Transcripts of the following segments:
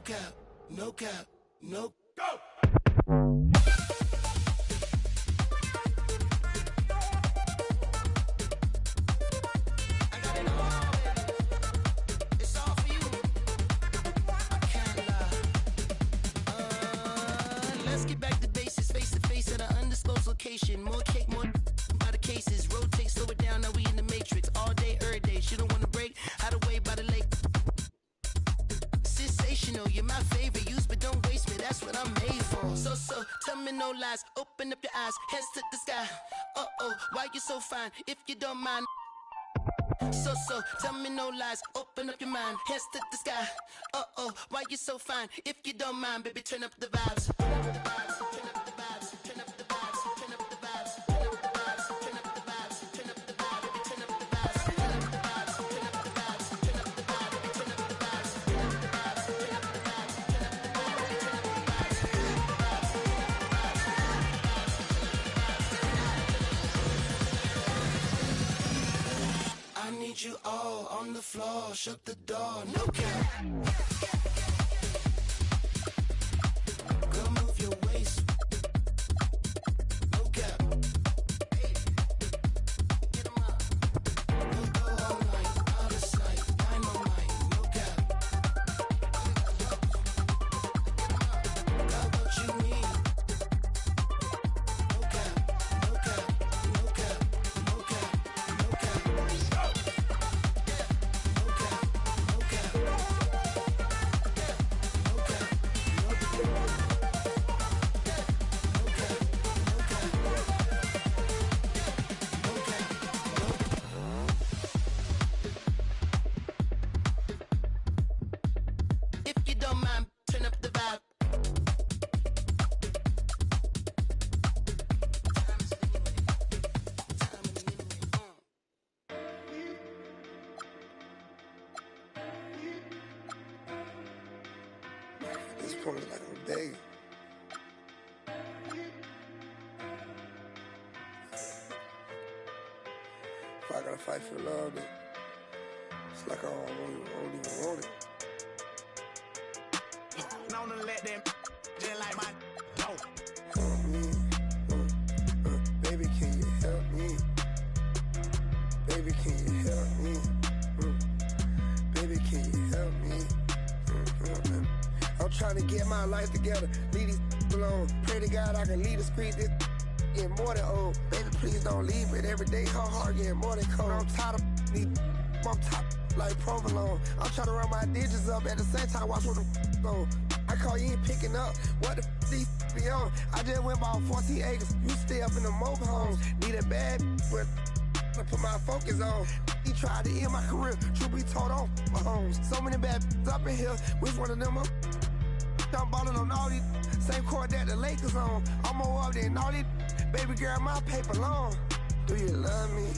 cap, no cap, no go. More cake, more by the cases. Rotate, slow it down, now we in the matrix. All day, every day. She don't wanna break. Hide away by the lake. Sensational, you're my favorite. Use but don't waste me, that's what I'm made for. So, tell me no lies. Open up your eyes, hands to the sky. Uh-oh, why you so fine? If you don't mind. So, tell me no lies. Open up your mind, hands to the sky. Uh-oh, why you so fine? If you don't mind, baby, turn up the vibes. Turn up the vibes, turn up the vibes, turn up the vibes. I need you all on the floor, shut the door, no cap. Girl, move your waist, no cap. Hey, get 'em up. We'll go all night, out of sight, dynamite, no cap. Got what you need. No cap, no cap, no cap, no cap, no cap. If you don't mind, turn up the vibe. At this point, it's like I'm begging. If I gotta fight for love, then it's like I don't even want it. Known to let them just like my dope. Help me, baby, can you help me? Baby, can you help me? Baby, can you help me? I'm trying to get my life together, leave these alone. Pray to God I can lead the street, this getting more than old. Baby, please don't leave it. Every day, her heart getting more than cold. I'm tired of these, I'm top like provolone. I'm trying to run my digits up at the same time, watch where the go. I call you ain't picking up, what the these be on? I just went bought 14 acres, you stay up in the mobile homes. Need a bad but I put my focus on. He tried to end my career, truth be told on my homes. So many bad up in here, which one of them up? I'm ballin' on all these, same court that the Lakers on. I'm more up than all these, baby girl, my paper long. Do you love me?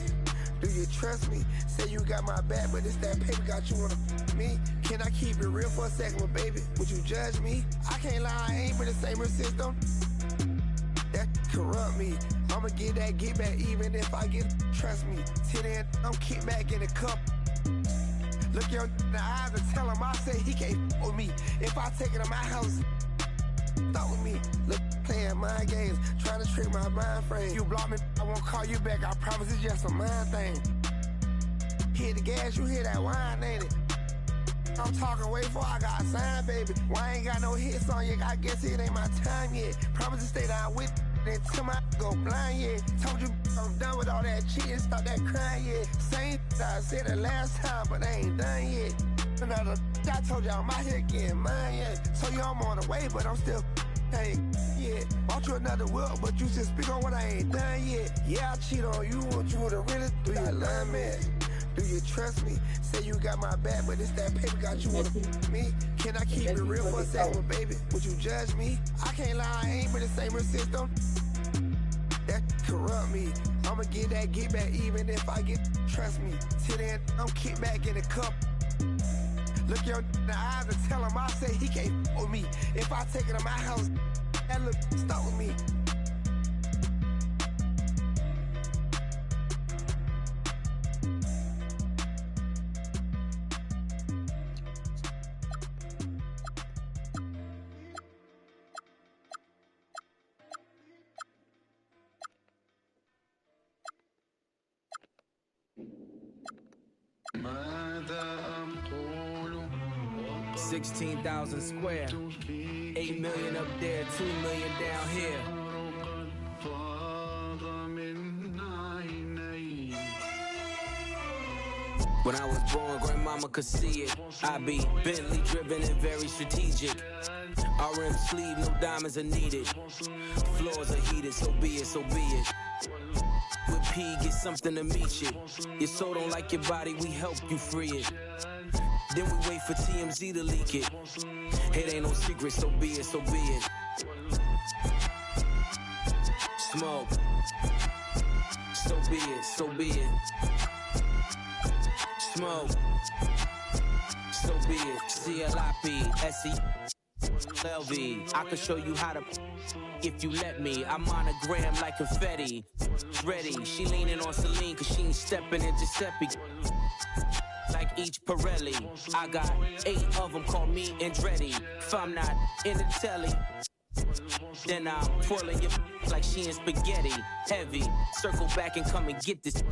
Do you trust me? Say you got my back, but it's that paper got you on me. Can I keep it real for a second, but baby, would you judge me? I can't lie, I ain't been the same system. That corrupt me. I'ma get that get back even if I get, trust me. Till then, I'm kick back in the cup. Look you in the eyes and tell him I say he can't with me. If I take it to my house, stop with me. Look, playing mind games, trying to trick my mind frame. You block me, I won't call you back. I promise it's just a mind thing. Hit the gas, you hear that wine, ain't it? I'm talking way before I got signed, baby. Why I ain't got no hits on you? I guess it ain't my time yet. Promise to stay down with until my go blind, yeah. Told you I'm done with all that cheating, stop that crying, yeah. Same I said the last time, but I ain't done yet. Another, I told y'all I'm out here getting mine, yeah. So you I'm on the way, but I'm still ain't yet. Bought you another whip, but you just speak on what I ain't done yet. Yeah, I cheat on you, want you to really do you love me? Do you trust me? Say you got my back, but it's that paper got you on me. Can I keep it real for a second, baby? Would you judge me? I can't lie, I ain't been the same system. That corrupt me. I'ma get that get back even if I get, trust me. Till then, I'm kick back in the cup. Look you in the eyes and tell him I say he can't with me. If I take it to my house, that look, stop with me. 16,000 square. 8 million up there, 2 million down here. When I was born, grandmama could see it. I be Bentley driven and very strategic. RM sleeve, no diamonds are needed. Floors are heated, so be it, so be it. With P, get something to meet you. Your soul don't like your body, we help you free it. Then we wait for TMZ to leak it. It ain't no secret, so be it, so be it. Smoke. So be it, so be it. Smoke. So be it. CLIP, SE, I can show you how to if you let me. I'm monogram like confetti. Ready, she leaning on Celine cause she ain't stepping in Giuseppe. Like each Pirelli, I got 8 of them, call me Andretti. If I'm not in the telly, then I'm twirling your like she in spaghetti. Heavy, circle back and come and get this.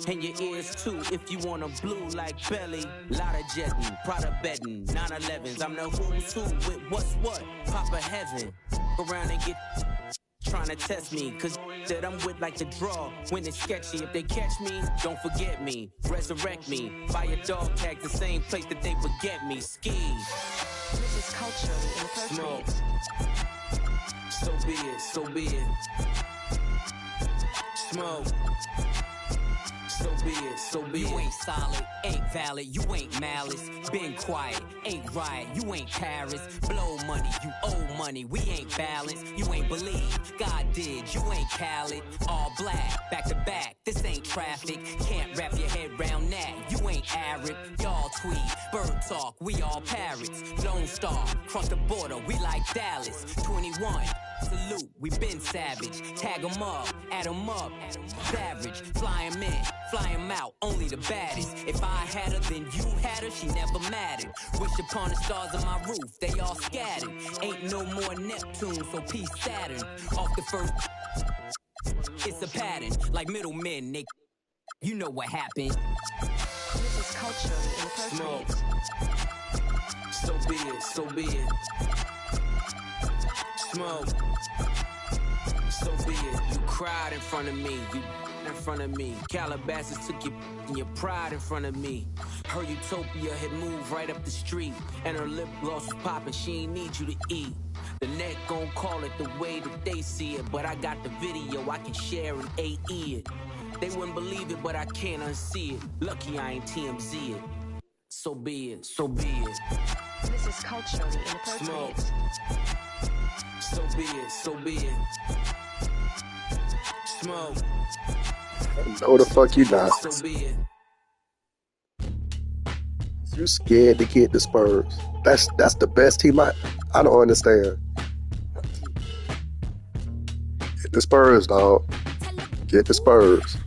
And your ears too, if you want 'em blue like belly. Lot of jetting, Prada bedding, 911s. I'm the who's who with what's what. Papa heaven, around and get trying to test me, cause that I'm with like the draw. When it's sketchy, if they catch me, don't forget me. Resurrect me, buy a dog tag the same place that they forget me. Ski. This is culturally inappropriate. So be it, so be it. Smoke. So be it, so be it. You ain't solid, ain't valid, you ain't malice. Been quiet, ain't riot, you ain't Paris. Blow money, you owe money, we ain't balanced. You ain't believe, God did, you ain't Khaled. All black, back to back, this ain't traffic. Can't wrap your head round that, you ain't Arab. Y'all tweet, bird talk, we all parrots. Lone Star, cross the border, we like Dallas. 21. Salute, we been savage. Tag 'em up, add 'em up. Savage, fly 'em in, fly 'em out, only the baddest. If I had her, then you had her, she never mattered. Wish upon the stars on my roof, they all scattered. Ain't no more Neptune, so peace Saturn. Off the first, it's a pattern. Like middlemen, they, you know what happened. This is culturally inappropriate. So be it, so be it. Smoke. So be it. You cried in front of me. You in front of me. Calabasas took your pride in front of me. Her utopia had moved right up the street. And her lip gloss was popping. She ain't need you to eat. The net gon' call it the way that they see it. But I got the video I can share and AE it. They wouldn't believe it, but I can't unsee it. Lucky I ain't TMZ it. So be it. So be it. This is culturally inappropriate. Smoke. So be it, so be it. Smoke. No, the fuck you not. So be it. You scared to get the Spurs. That's the best team. I don't understand. Get the Spurs, dog. Get the Spurs.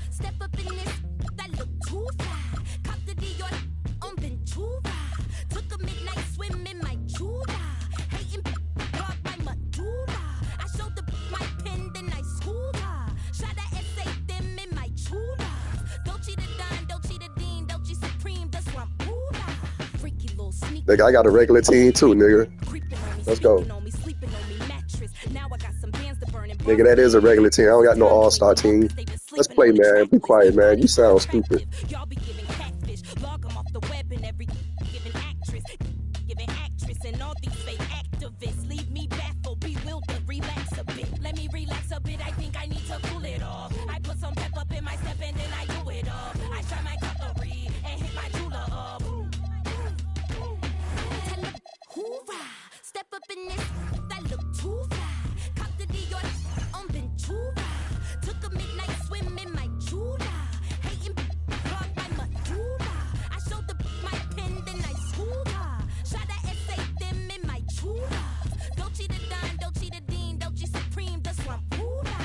Nigga, I got a regular team too, nigga. Let's go. Nigga, that is a regular team. I don't got no all-star team. Let's play, man. Be quiet, man. You sound stupid. Let me relax a bit. I think I need to cool it off. I put some pep up in my step and then I do it up. I try my cutlery and hit my jeweler up. Hoorah! Step up in this, that look too fly. Cop the Dior on Ventura. Took a midnight swim in my Jula. Hating caught my medulla. I showed my pen, then I schooled her. Shot a essay them in my Jula. Dolce the Don, Dolce the Dean, Dolce Supreme, the Swampula.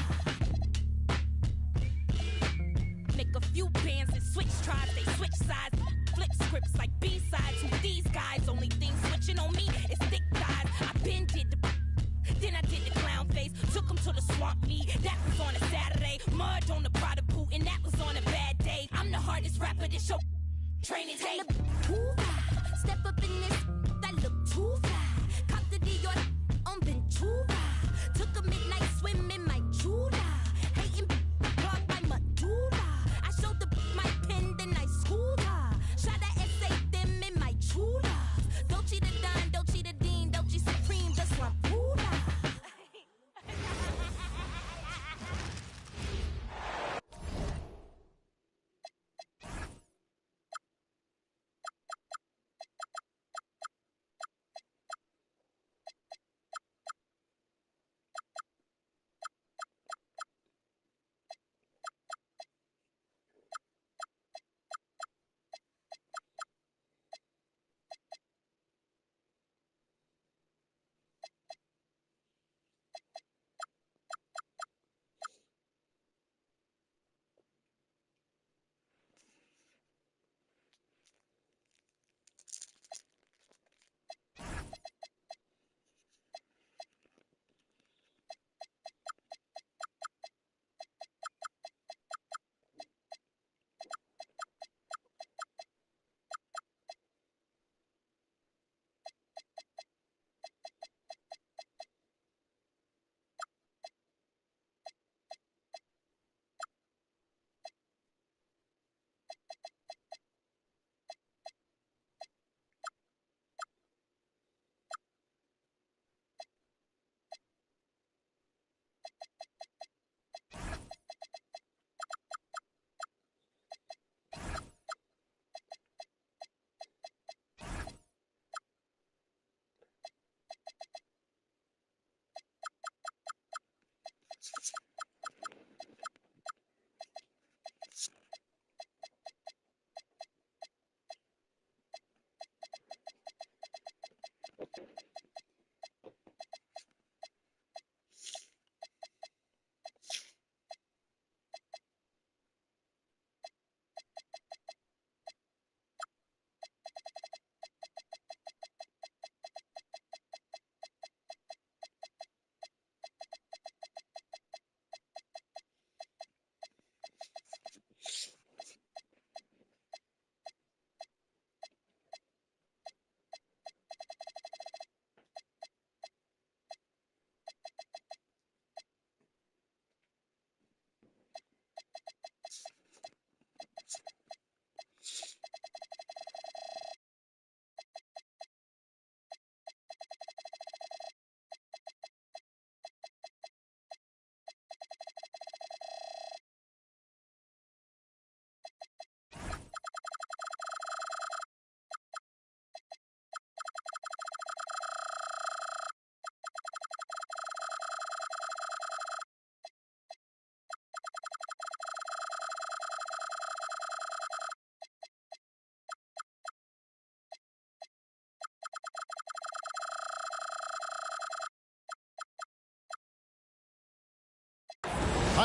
Make a few bands and switch tribes, they switch sides. Flip scripts like B-sides. Who these guys? Only thing switching on me is thick thighs. I been did the, then I did the clown face. Took him to the swamp meet. That was on a Saturday. Mud on the Prada boot, and that was on a bad day. I'm the hardest rapper this show training tape. Step up in this, that look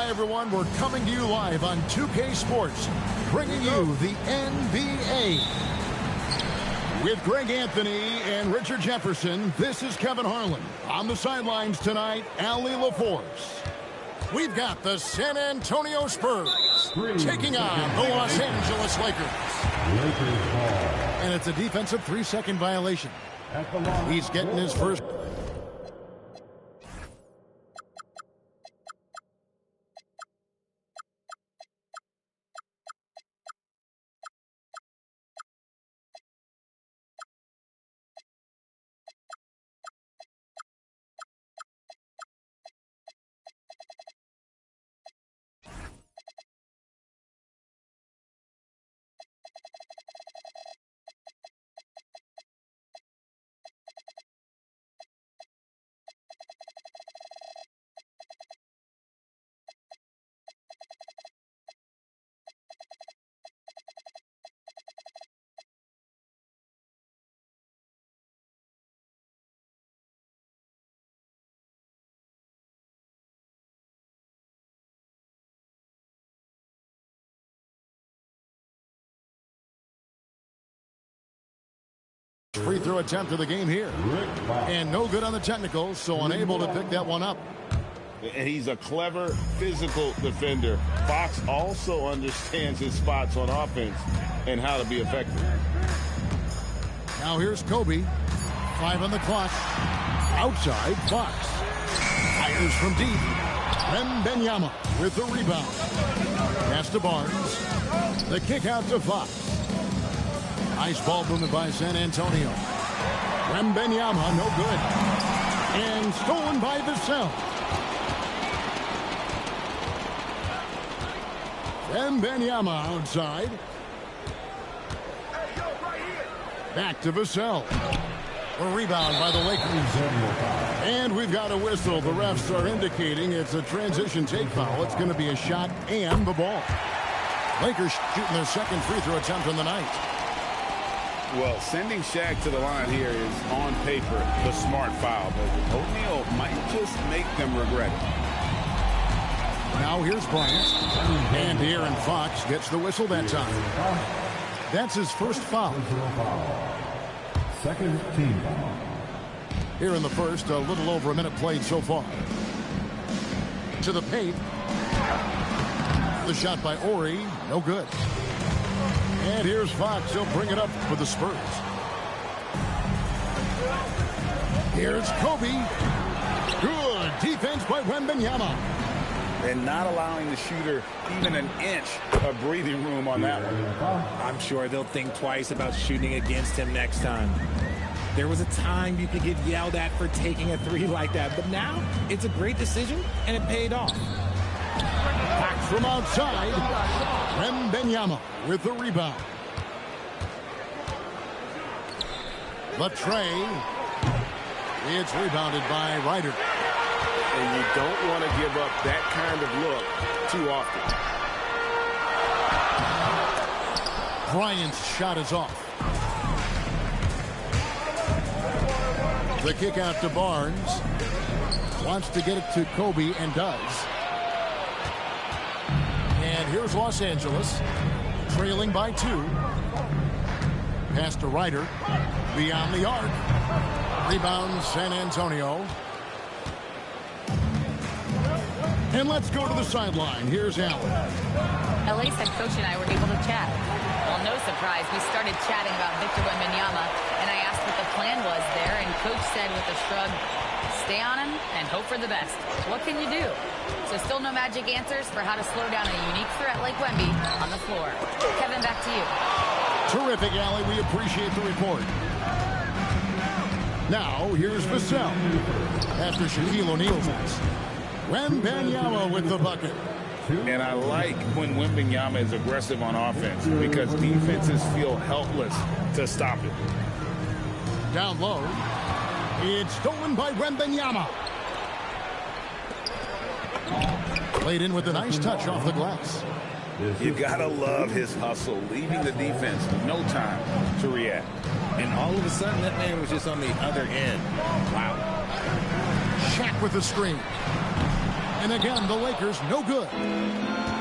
Hi, everyone. We're coming to you live on 2K Sports, bringing you the NBA. With Greg Anthony and Richard Jefferson, this is Kevin Harlan. On the sidelines tonight, Allie LaForce. We've got the San Antonio Spurs taking on the Los Angeles Lakers. And it's a defensive 3-second violation. He's getting his first. Free throw attempt of the game here. And no good on the technicals, so unable to pick that one up. And he's a clever physical defender. Fox also understands his spots on offense and how to be effective. Now here's Kobe. 5 on the clock. Outside, Fox. Fires from deep. Wembanyama with the rebound. Pass to Barnes. The kick out to Fox. Nice ball movement by San Antonio. Wembanyama, no good. And stolen by Vassell. Wembanyama outside. Back to Vassell. A rebound by the Lakers. And we've got a whistle. The refs are indicating it's a transition take foul. It's going to be a shot and the ball. Lakers shooting their second free throw attempt on the night. Well, sending Shaq to the line here is, on paper, the smart foul, but O'Neal might just make them regret it. Now here's Bryant. And De'Aaron Fox gets the whistle that time. That's his first foul. Second team foul. Here in the first, a little over a minute played so far. To the paint. The shot by Ori, no good. And here's Fox. He'll bring it up for the Spurs. Here's Kobe. Good defense by Wembanyama. And not allowing the shooter even an inch of breathing room on that one. I'm sure they'll think twice about shooting against him next time. There was a time you could get yelled at for taking a three like that, but now it's a great decision, and it paid off. Back from outside, Wembanyama with the rebound. Latrey. It's rebounded by Ryder. And you don't want to give up that kind of look too often. Bryant's shot is off. The kick out to Barnes. Wants to get it to Kobe and does. And here's Los Angeles, trailing by 2. Pass to Ryder, beyond the arc. Rebound San Antonio. And let's go to the sideline. Here's Allen. LA's head coach and I were able to chat. Well, no surprise, we started chatting about Victor Wembanyama, and I asked what the plan was there, and Coach said with a shrug, stay on him and hope for the best. What can you do? So still no magic answers for how to slow down a unique threat like Wemby on the floor. Kevin, back to you. Terrific, Allie. We appreciate the report. Now, here's Vassell. After Shaquille O'Neal's miss. Wembanyama with the bucket. And I like when Wembanyama is aggressive on offense because defenses feel helpless to stop it. Down low. It's stolen by Wembanyama. Played in with a nice touch off the glass. You gotta love his hustle, leaving the defense no time to react. And all of a sudden, that man was just on the other end. Wow. Shaq with the screen. And again, the Lakers no good.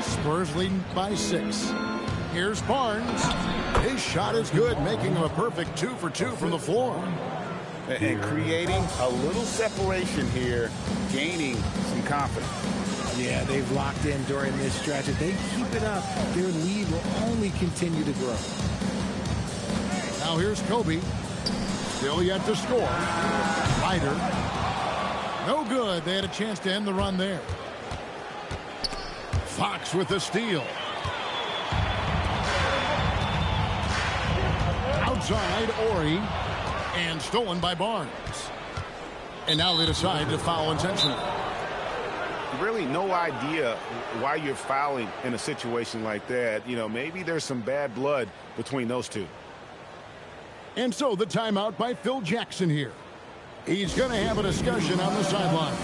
Spurs leading by 6. Here's Barnes. His shot is good, making him a perfect 2 for 2 from the floor. And creating a little separation here, gaining some confidence. Yeah, they've locked in during this stretch. If they keep it up, their lead will only continue to grow. Now here's Kobe. Still yet to score. Ryder. No good. They had a chance to end the run there. Fox with the steal. Outside, Ori. And stolen by Barnes. And now they decide to foul intentionally. Really no idea why you're fouling in a situation like that. You know, maybe there's some bad blood between those two. And so the timeout by Phil Jackson here. He's going to have a discussion on the sideline.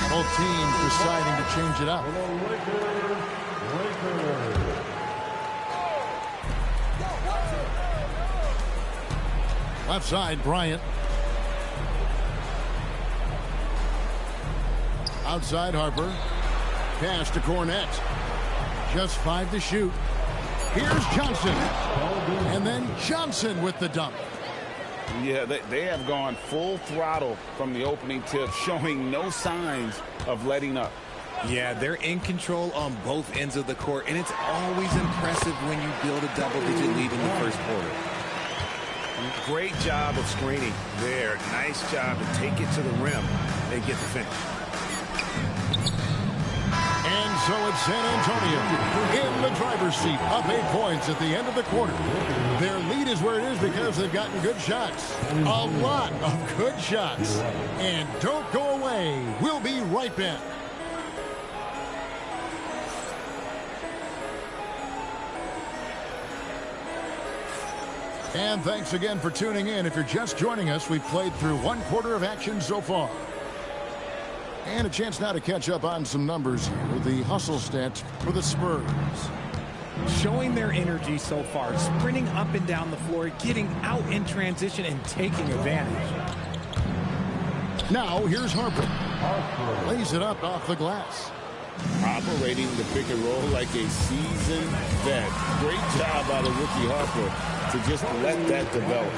Both teams deciding to change it up. Left side, Bryant. Outside, Harper. Pass to Cornette. Just 5 to shoot. Here's Johnson. And then Johnson with the dunk. Yeah, they have gone full throttle from the opening tip, showing no signs of letting up. Yeah, they're in control on both ends of the court, and it's always impressive when you build a double-digit lead in the first quarter. Great job of screening there. Nice job to take it to the rim and get the finish. And so it's San Antonio in the driver's seat, up 8 points at the end of the quarter. Their lead is where it is because they've gotten good shots. A lot of good shots. And don't go away. We'll be right back. And thanks again for tuning in. If you're just joining us, we've played through 1 quarter of action so far. And a chance now to catch up on some numbers here. The hustle stats for the Spurs. Showing their energy so far, sprinting up and down the floor, getting out in transition and taking advantage. Now here's Harper. Lays it up off the glass. Operating the pick and roll like a seasoned vet. Great job by the rookie Harper to just let that develop.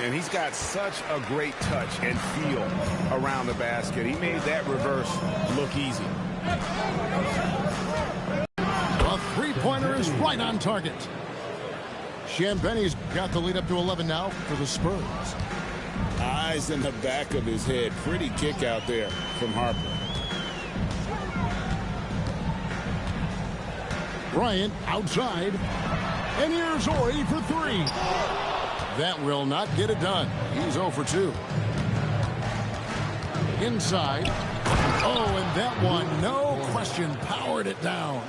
And he's got such a great touch and feel around the basket. He made that reverse look easy. A three-pointer is right on target. Champagne's got the lead up to 11 now for the Spurs. Eyes in the back of his head. Pretty kick out there from Harper. Bryant outside. And here's Ori for 3. That will not get it done. He's 0 for 2. Inside. Oh, and that one, no question, powered it down.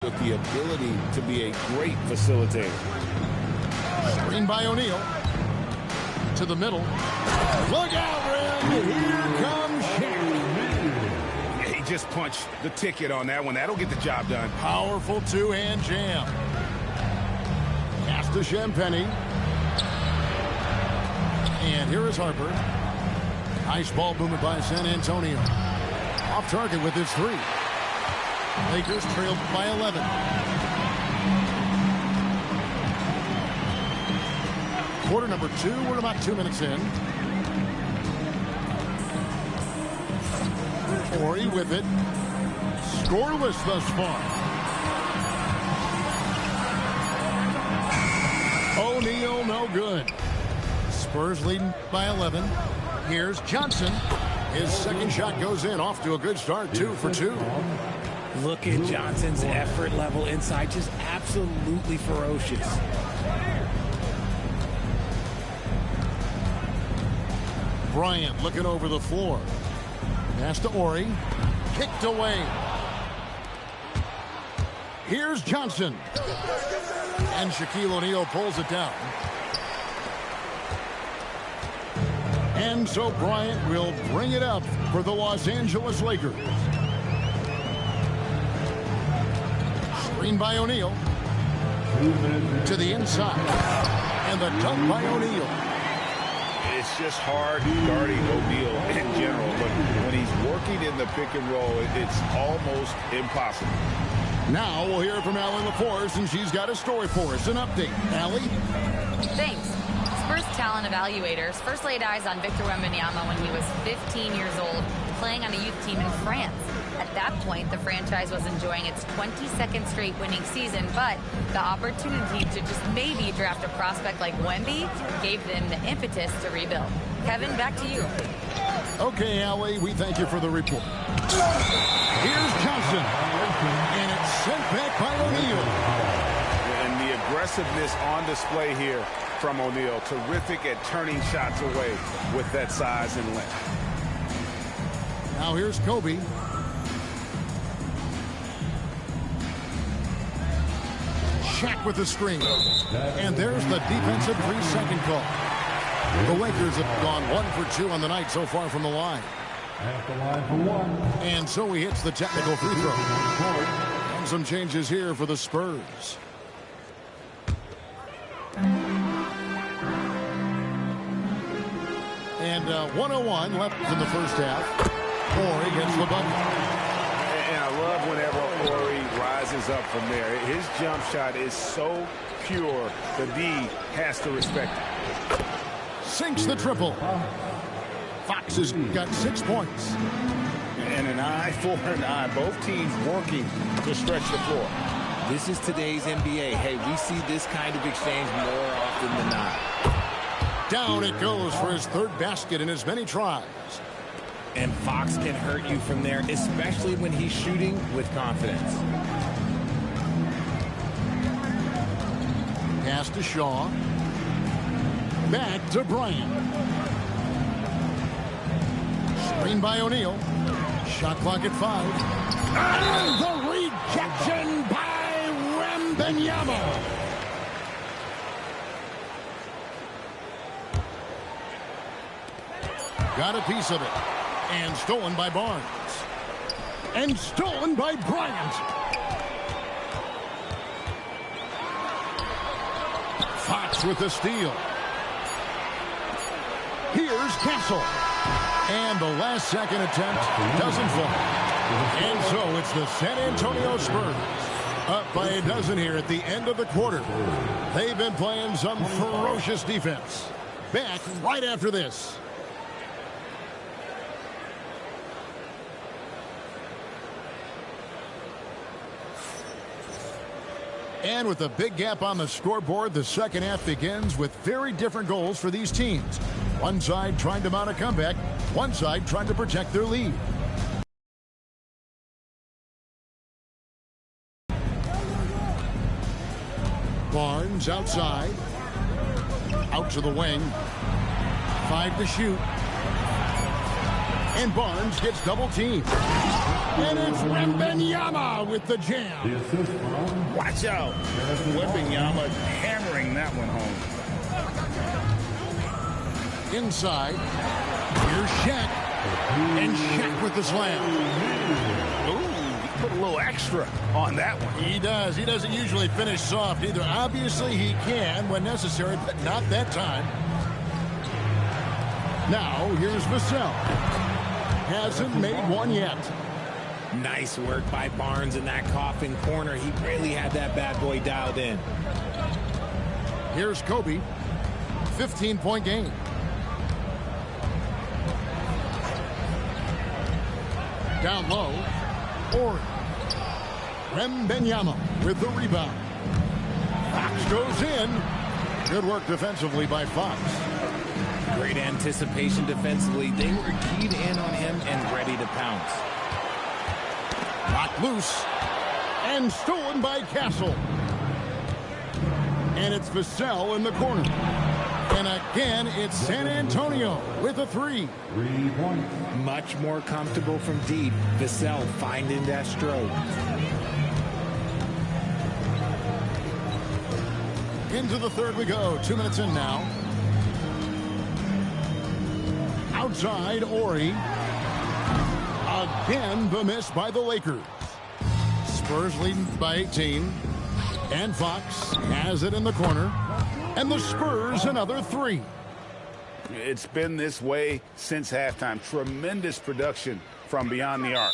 With the ability to be a great facilitator. Screen by O'Neal. To the middle. Look out, Rim. Here comes Shaq. He just punched the ticket on that one. That'll get the job done. Powerful two-hand jam. Pass to Champagnie. And here is Harper. Nice ball movement by San Antonio. Off target with his 3. Lakers trailed by 11. Quarter number 2. We're about 2 minutes in. Ori with it. Scoreless thus far. O'Neal no good. Spurs leading by 11. Here's Johnson. His second shot goes in. Off to a good start. 2 for 2. Look at Johnson's effort level inside. Just absolutely ferocious. Bryant looking over the floor. Pass to Ori. Kicked away. Here's Johnson. And Shaquille O'Neal pulls it down. And so Bryant will bring it up for the Los Angeles Lakers. Screen by O'Neal. To the inside. And the dunk by O'Neal. It's just hard guarding O'Neal in general, but when he's working in the pick and roll, it's almost impossible. Now we'll hear from Allie LaForce, and she's got a story for us. An update. Allie? Thanks. Spurs talent evaluators first laid eyes on Victor Wembanyama when he was 15 years old, playing on a youth team in France. At that point, the franchise was enjoying its 22nd straight winning season, but the opportunity to just maybe draft a prospect like Wemby gave them the impetus to rebuild. Kevin, back to you. Okay, Allie, we thank you for the report. Here's Johnson. And it's sent back by O'Neal. And the aggressiveness on display here from O'Neal. Terrific at turning shots away with that size and length. Now here's Kobe. Shaq with the screen. And there's the defensive 3-second call. The Lakers have gone 1 for 2 on the night so far from the line. At the line for 1. And so he hits the technical free throw. And some changes here for the Spurs. And 1:01 left in the first half. Ori gets the bucket. And I love whenever Ori rises up from there. His jump shot is so pure, the D has to respect it. Sinks the triple. Fox has got 6 points. And an eye for an eye. Both teams working to stretch the floor. This is today's NBA. Hey, we see this kind of exchange more often than not. Down it goes for his third basket in as many tries. And Fox can hurt you from there, especially when he's shooting with confidence. Pass to Shaw. Back to Bryant. Screen by O'Neal. Shot clock at 5. And the rejection by Wembanyama. Got a piece of it. And stolen by Barnes. And stolen by Bryant. Fox with the steal. Here's Castle. And the last second attempt doesn't fall. And so it's the San Antonio Spurs up by a dozen here at the end of the quarter. They've been playing some ferocious defense. Back right after this. And with a big gap on the scoreboard, the second half begins with very different goals for these teams. One side trying to mount a comeback, one side trying to protect their lead. Barnes outside. Out to the wing. 5 to shoot. And Barnes gets double teamed. And it's Wembanyama with the jam. Watch out. Wembanyama hammering that one home. Inside. Here's Shaq. And Shaq with the slam. Ooh, he put a little extra on that one. He does. He doesn't usually finish soft either. Obviously, he can when necessary, but not that time. Now, here's Vassell. Hasn't made one yet. Nice work by Barnes in that coffin corner. He really had that bad boy dialed in. Here's Kobe. 15-point game. Down low. Ori. Wembanyama with the rebound. Fox goes in. Good work defensively by Fox. Great anticipation defensively. They were keyed in on him and ready to pounce. Knocked loose and stolen by Castle. And it's Vassell in the corner. And again, it's San Antonio with a 3. 3 points. Much more comfortable from deep. Vassell finding that stroke. Into the third we go. 2 minutes in now. Outside, Ori. Again, the miss by the Lakers. Spurs leading by 18. And Fox has it in the corner. And the Spurs another 3. It's been this way since halftime. Tremendous production from beyond the arc.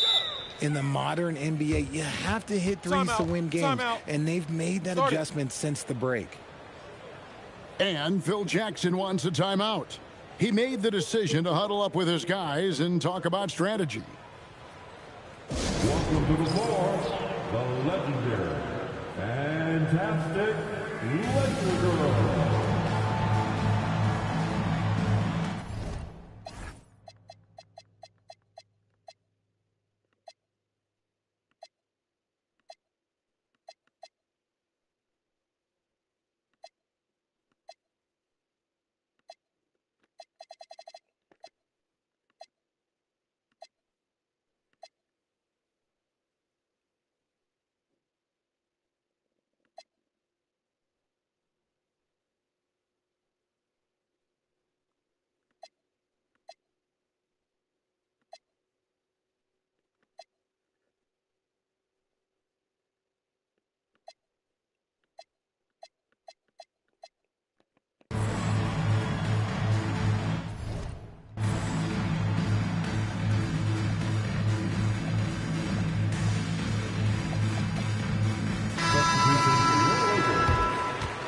In the modern NBA, you have to hit threes to win games. And they've made that adjustment since the break. And Phil Jackson wants a timeout. He made the decision to huddle up with his guys and talk about strategy. Welcome to the floor, the legendary, fantastic Laker Girl.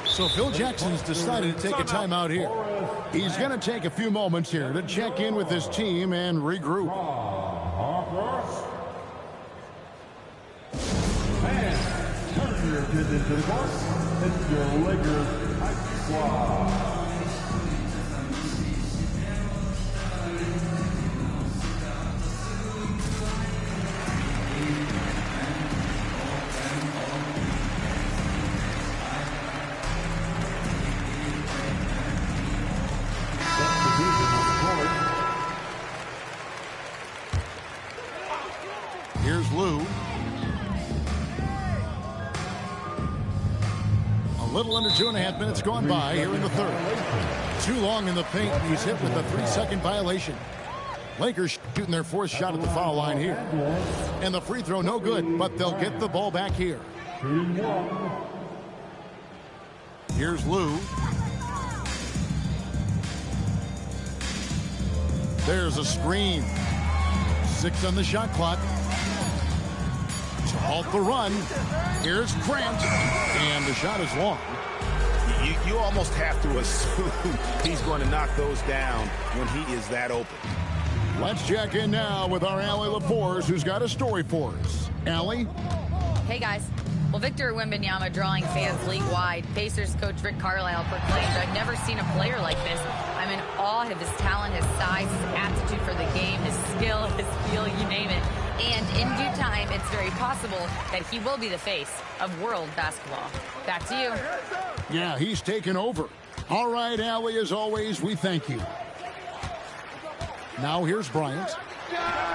So Phil Jackson's decided to take a timeout here. He's going to take a few moments here to check in with his team and regroup. And turn your attention to the court. It's your Lakers Hype Squad. Here's Lou. A little under 2.5 minutes gone by here in the third. Too long in the paint. He's hit with a 3-second violation. Lakers shooting their 4th shot at the foul line here. And the free throw no good, but they'll get the ball back here. Here's Lou. There's a screen. 6 on the shot clock. To halt the run. Here's Grant. And the shot is long. You almost have to assume he's going to knock those down when he is that open. Let's check in now with our Allie LaForce, who's got a story for us. Allie? Hey, guys. Well, Victor Wembanyama drawing fans league-wide. Pacers coach Rick Carlisle proclaimed, "I've never seen a player like this. I'm in awe of his talent, his size, his aptitude for the game, his skill, his feel, you name it." And in due time, it's very possible that he will be the face of world basketball. Back to you. Yeah, he's taken over. All right, Allie, as always, we thank you. Now here's Bryant.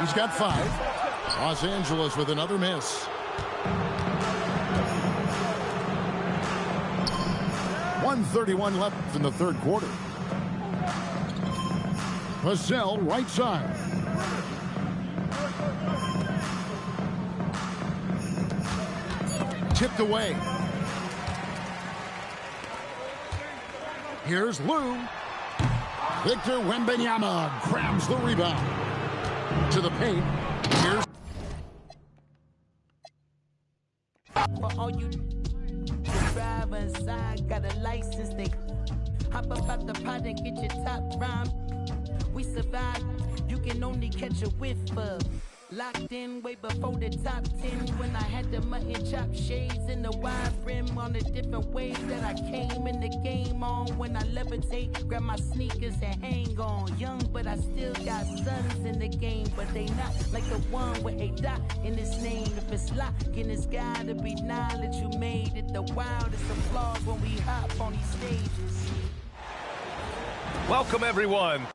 He's got 5. Los Angeles with another miss. 1:31 left in the third quarter. Vassell, right side. Tipped away. Here's Lou. Victor Wembanyama grabs the rebound. To the paint. Here's... For all you drive inside, got a license, they hop up out the pot and get your top rhyme. We survive, you can only catch a whiff of Locked in way before the top 10 when I had the mutton chop shades and the wide rim on a different wave that I came in the game on. When I levitate, grab my sneakers and hang on. Young, but I still got sons in the game, but they not like the one with a dot in his name. If it's locking, it's gotta be knowledge you made it. The wildest applause when we hop on these stages. Welcome, everyone.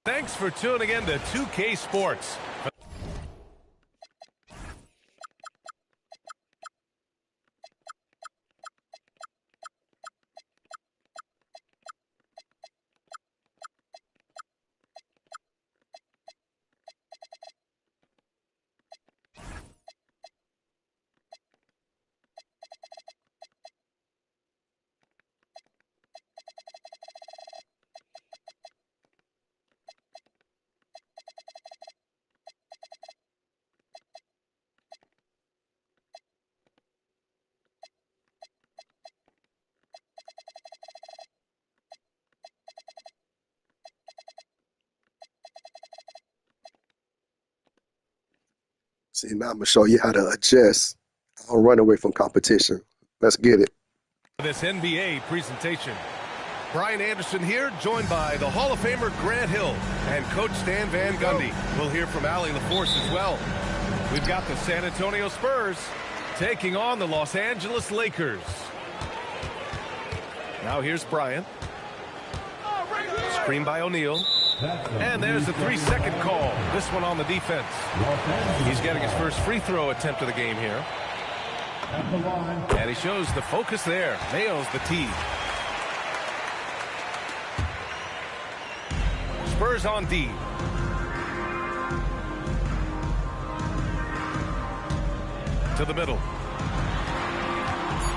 Thanks for tuning in to 2K Sports. See, now I'm going to show you how to adjust. I'll run away from competition. Let's get it. This NBA presentation. Brian Anderson here, joined by the Hall of Famer Grant Hill and Coach Stan Van Gundy. We'll hear from Allie LaForce as well. We've got the San Antonio Spurs taking on the Los Angeles Lakers. Now here's Brian. Screen by O'Neal. And there's the 3-second call. This one on the defense. He's getting his first free throw attempt of the game here. And he shows the focus there. Nails the tee. Spurs on D. To the middle.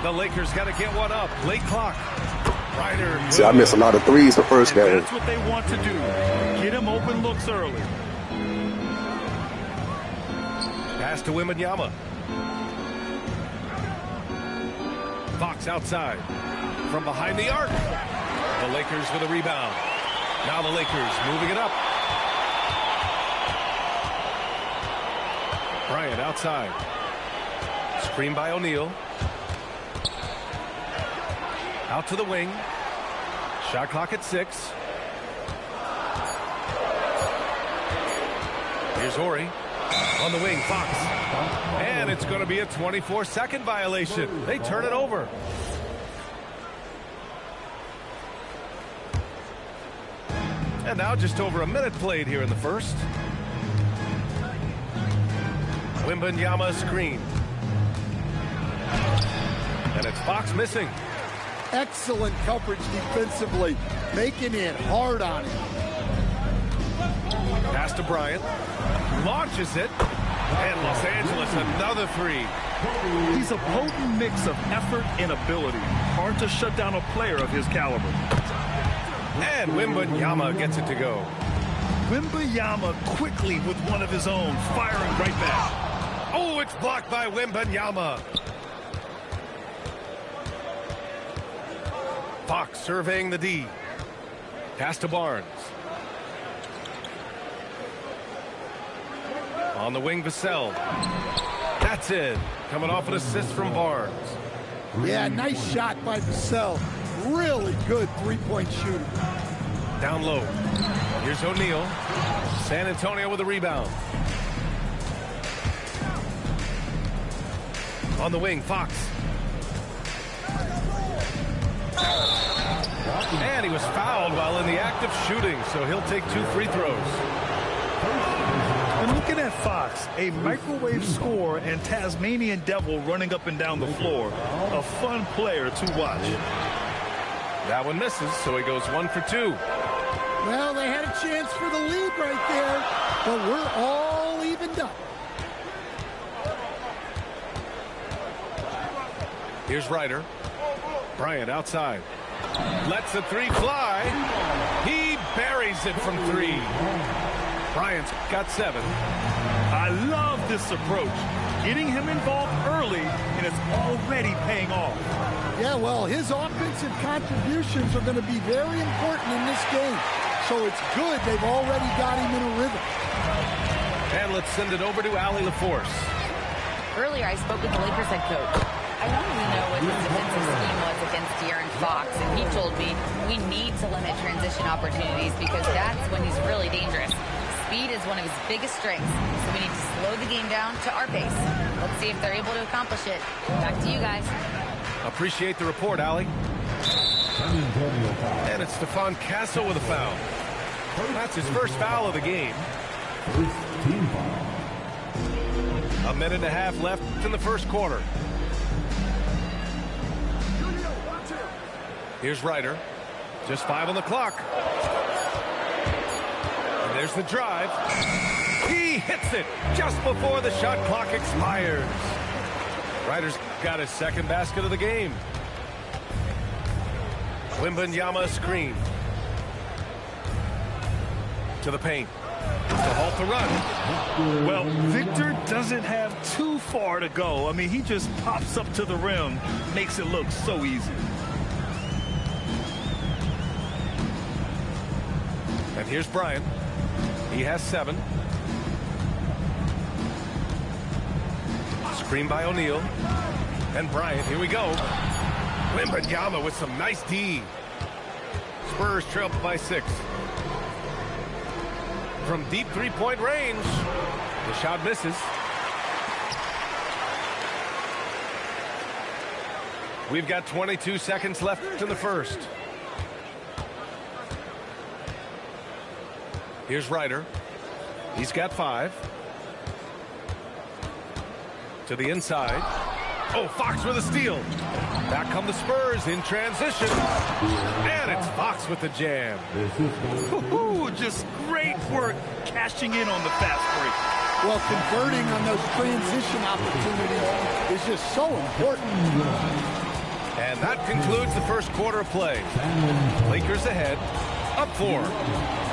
The Lakers got to get one up. Late clock. Ryder. See, I missed a lot of threes the first game. That's what they want to do. Get him open looks early. Pass to Wembanyama. Fox outside. From behind the arc. The Lakers with a rebound. Now the Lakers moving it up. Bryant outside. Screen by O'Neal. Out to the wing. Shot clock at 6. Here's Horry. On the wing, Fox. And it's going to be a 24-second violation. They turn it over. And now just over a minute played here in the first. Wembanyama screen. And it's Fox missing. Excellent coverage defensively, making it hard on him. Pass to Bryant. Launches it. And Los Angeles another three. He's a potent mix of effort and ability. Hard to shut down a player of his caliber. And Wembanyama gets it to go. Wembanyama quickly with one of his own, firing right back. Oh, it's blocked by Wembanyama. Fox surveying the D. Pass to Barnes. On the wing, Vassell. That's it. Coming off an assist from Barnes. Yeah, nice shot by Vassell. Really good three-point shooter. Down low. Here's O'Neal. San Antonio with a rebound. On the wing, Fox. And he was fouled while in the act of shooting, so he'll take 2 free throws. And looking at Fox, a microwave scorer and Tasmanian devil running up and down the floor. A fun player to watch. That one misses, so he goes 1 for 2. Well, they had a chance for the lead right there, but we're all evened up. Here's Ryder. Bryant outside. Lets the three fly. He buries it from 3. Bryant's got 7. I love this approach. Getting him involved early, and it's already paying off. Yeah, well, his offensive contributions are going to be very important in this game. So it's good they've already got him in a rhythm. And let's send it over to Allie LaForce. Earlier, I spoke with the Lakers head coach. I wanted to know what his defensive scheme was against De'Aaron Fox, and he told me we need to limit transition opportunities because that's when he's really dangerous. Speed is one of his biggest strengths, so we need to slow the game down to our pace. Let's see if they're able to accomplish it. Back to you guys. Appreciate the report, Allie. And it's Stephon Castle with a foul. That's his first foul of the game. A minute and a half left in the first quarter. Here's Ryder. Just 5 on the clock. And there's the drive. He hits it just before the shot clock expires. Ryder's got his second basket of the game. Wembanyama screen. To the paint. To halt the run. Well, Victor doesn't have too far to go. I mean, he just pops up to the rim, makes it look so easy. And here's Bryant. He has 7. Screen by O'Neal. And Bryant, here we go. Wembanyama with some nice D. Spurs trail by 6. From deep three-point range. The shot misses. We've got 22 seconds left in the first. Here's Ryder. He's got 5. To the inside. Oh, Fox with a steal. Back come the Spurs in transition. And it's Fox with the jam. Just great work cashing in on the fast break. Well, converting on those transition opportunities is just so important. And that concludes the first quarter of play. Lakers ahead, up 4.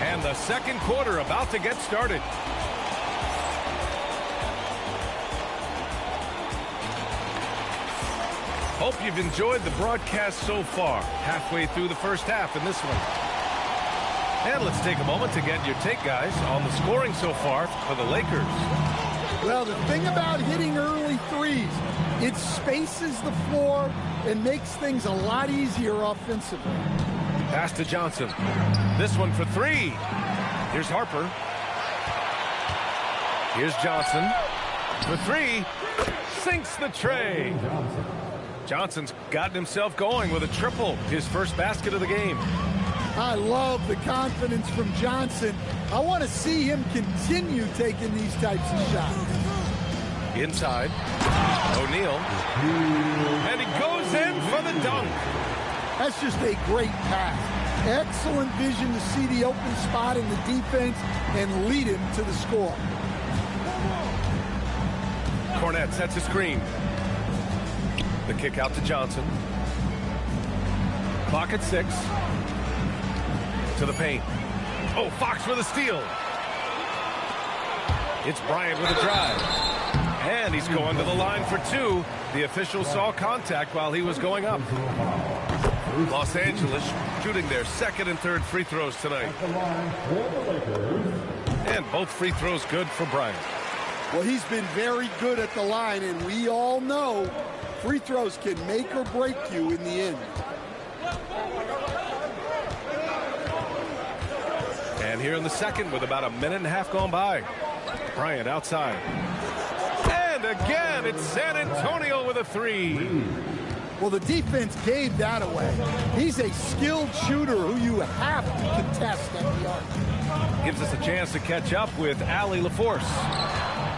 And the second quarter about to get started. Hope you've enjoyed the broadcast so far. Halfway through the first half in this one. And let's take a moment to get your take, guys, on the scoring so far for the Lakers. Well, the thing about hitting early threes, it spaces the floor and makes things a lot easier offensively. Pass to Johnson. This one for 3. Here's Harper. Here's Johnson. The three. Sinks the tray. Johnson's gotten himself going with a triple. His first basket of the game. I love the confidence from Johnson. I want to see him continue taking these types of shots. Inside. O'Neal. And he goes in for the dunk. That's just a great pass. Excellent vision to see the open spot in the defense and lead him to the score. Cornette sets a screen. The kick out to Johnson. Clock at 6. To the paint. Oh, Fox with a steal. It's Bryant with a drive. And he's going to the line for 2. The official saw contact while he was going up. Los Angeles shooting their second and third free throws tonight. And both free throws good for Bryant. Well, he's been very good at the line, and we all know free throws can make or break you in the end. And here in the second with about a minute and a half gone by. Bryant outside. And again, it's San Antonio with a 3. Well, the defense gave that away. He's a skilled shooter who you have to contest at the arc. Gives us a chance to catch up with Allie LaForce.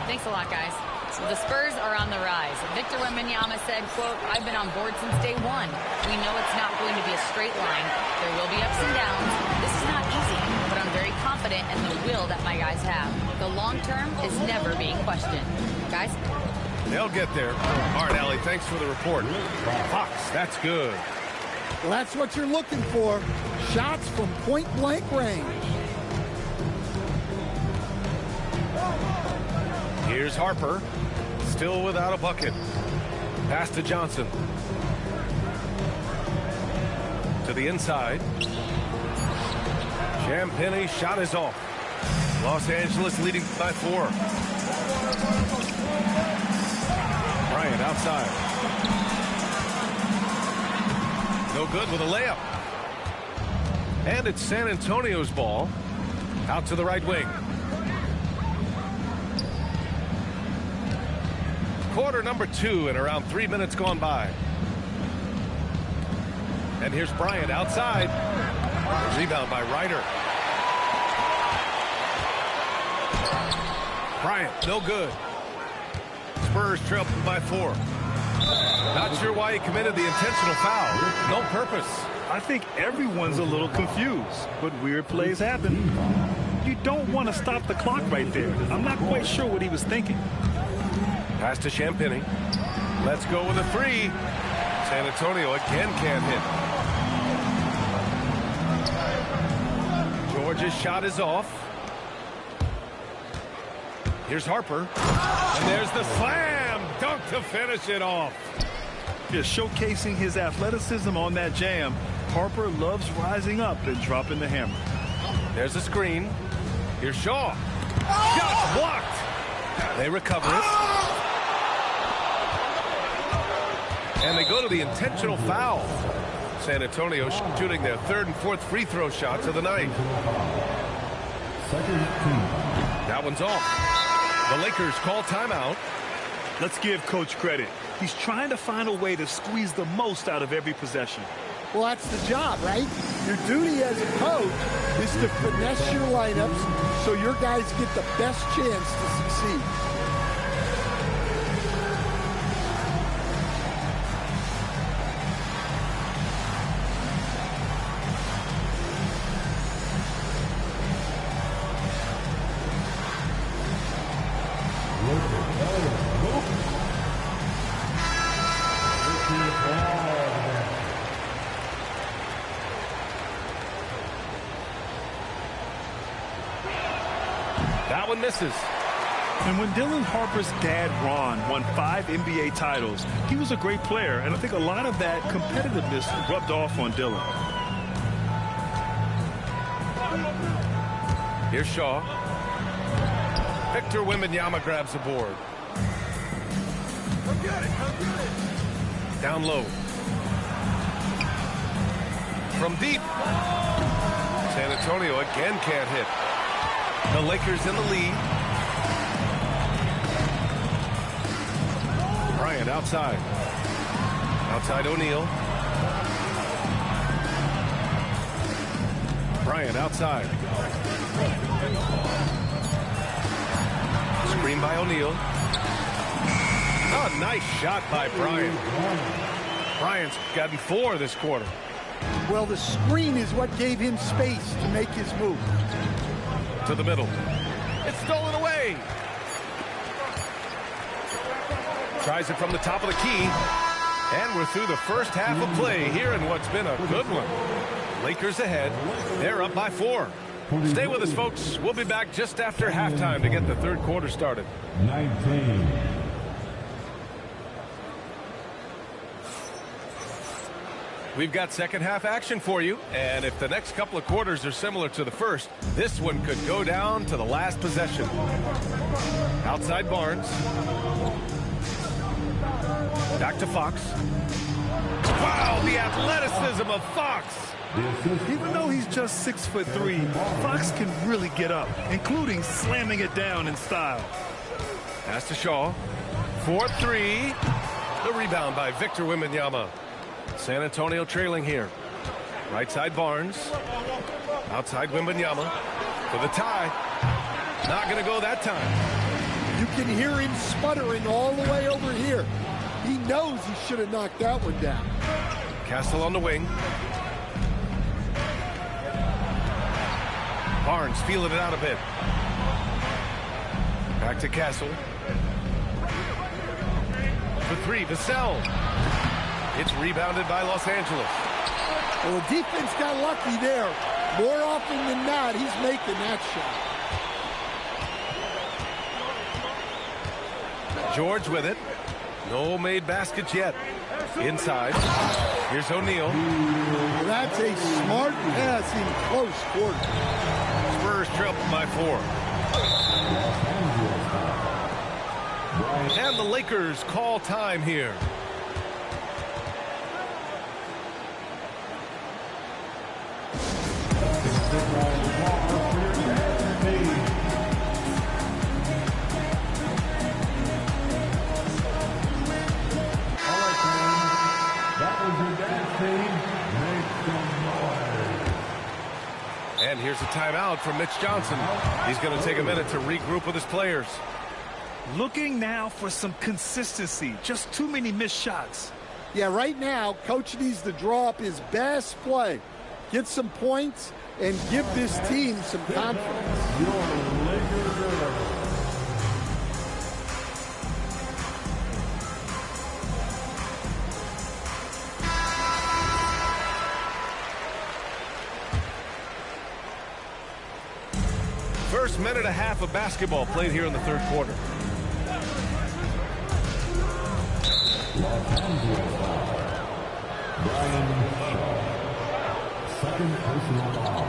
Thanks a lot, guys. So the Spurs are on the rise. Victor Wembanyama said, quote, "I've been on board since day one. We know it's not going to be a straight line. There will be ups and downs. This is not easy, but I'm very confident in the will that my guys have. The long term is never being questioned." Guys? They'll get there. All right, Allie, thanks for the report. Fox, that's good. Well, that's what you're looking for. Shots from point-blank range. Here's Harper, still without a bucket. Pass to Johnson. To the inside. Champagnie shot is off. Los Angeles leading by 4. Bryant outside. No good with a layup. And it's San Antonio's ball. Out to the right wing. Quarter number 2 and around 3 minutes gone by. And here's Bryant outside. Rebound by Ryder. Bryant, no good. Spurs trail by 4. Not sure why he committed the intentional foul. No purpose. I think everyone's a little confused, but weird plays happen. You don't want to stop the clock right there. I'm not quite sure what he was thinking. Pass to Champagnie. Let's go with a 3. San Antonio again can't hit. George's shot is off. Here's Harper. And there's the slam dunk to finish it off. Just showcasing his athleticism on that jam. Harper loves rising up and dropping the hammer. There's a screen. Here's Shaw. Shot blocked. They recover it. And they go to the intentional foul. San Antonio shooting their 3rd and 4th free throw shots of the night. That one's off. The Lakers call timeout. Let's give Coach credit. He's trying to find a way to squeeze the most out of every possession. Well, that's the job, right? Your duty as a coach is to finesse your lineups so your guys get the best chance to succeed. That one misses. And when Dylan Harper's dad, Ron, won 5 NBA titles, he was a great player, and I think a lot of that competitiveness rubbed off on Dylan. Here's Shaw. Victor Wembanyama grabs the board. Down low. From deep. San Antonio again can't hit. The Lakers in the lead. Bryant outside. Outside O'Neal. Bryant outside. Screen by O'Neal. Oh, nice shot by Bryant. Bryant's gotten 4 this quarter. Well, the screen is what gave him space to make his move. To the middle. It's stolen away. Tries it from the top of the key. And we're through the first half of play here in what's been a good one. Lakers ahead. They're up by 4. Stay with us, folks. We'll be back just after halftime to get the third quarter started. 19. We've got second half action for you, and if the next couple of quarters are similar to the first, this one could go down to the last possession. Outside Barnes. Back to Fox. Wow, the athleticism of Fox. Even though he's just 6'3", Fox can really get up, including slamming it down in style. Pass to Shaw. 4-3. The rebound by Victor Wembanyama. San Antonio trailing here. Right side Barnes. Outside Wembanyama for the tie. Not going to go that time. You can hear him sputtering all the way over here. He knows he should have knocked that one down. Castle on the wing. Barnes feeling it out a bit. Back to Castle. For 3, Vassell. It's rebounded by Los Angeles. Well, the defense got lucky there. More often than not, he's making that shot. George with it. No made baskets yet. Inside. Here's O'Neal. That's a smart pass in close quarters. Spurs trail by 4. And the Lakers call time here. And here's a timeout from Mitch Johnson. He's going to take a minute to regroup with his players. Looking now for some consistency. Just too many missed shots. Yeah, right now, Coach needs to draw up his best play. Get some points and give this team some confidence. First minute and a half of basketball played here in the third quarter. Brian Shaw. Second personal foul.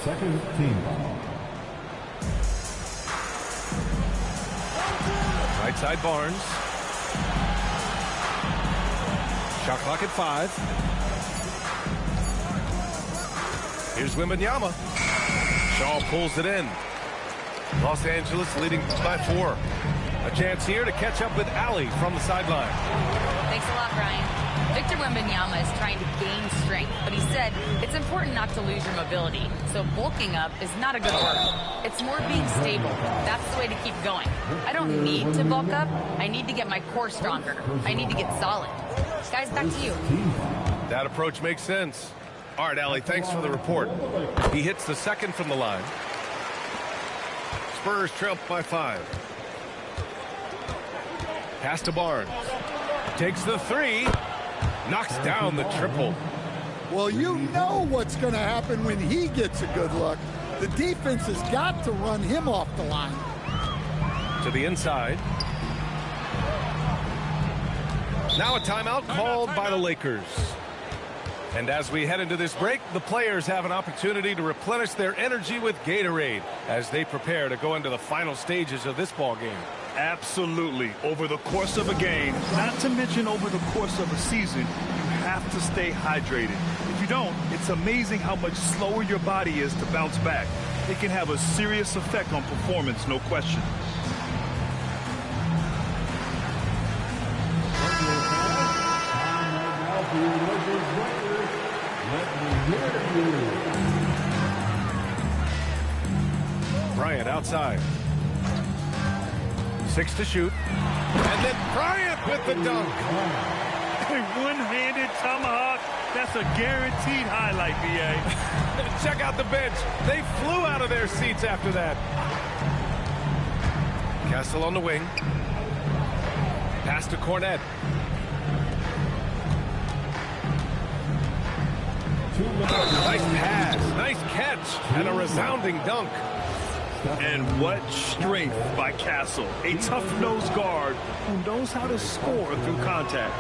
Second team foul. Right side Barnes. Shot clock at 5. Here's Wembanyama. Shaw pulls it in. Los Angeles leading by 4. A chance here to catch up with Allie from the sideline. Thanks a lot, Brian. Victor Wembanyama is trying to gain strength, but he said it's important not to lose your mobility. So bulking up is not a good word. It's more being stable. That's the way to keep going. I don't need to bulk up. I need to get my core stronger. I need to get solid. Guys, back to you. That approach makes sense. All right, Allie, thanks for the report. He hits the second from the line. Spurs trail by 5. Pass to Barnes. Takes the 3. Knocks down the triple. Well, you know what's going to happen when he gets a good look. The defense has got to run him off the line. To the inside. Now a timeout called by the Lakers. And as we head into this break, the players have an opportunity to replenish their energy with Gatorade as they prepare to go into the final stages of this ball game. Absolutely. Over the course of a game, not to mention over the course of a season, you have to stay hydrated. If you don't, it's amazing how much slower your body is to bounce back. It can have a serious effect on performance, no question. Bryant outside. 6 to shoot. And then Bryant with the dunk. A one-handed tomahawk. That's a guaranteed highlight, B.A. Check out the bench. They flew out of their seats after that. Castle on the wing. Pass to Cornette. Nice pass, nice catch, and a resounding dunk. And what strength by Castle. A tough-nosed guard who knows how to score through contact.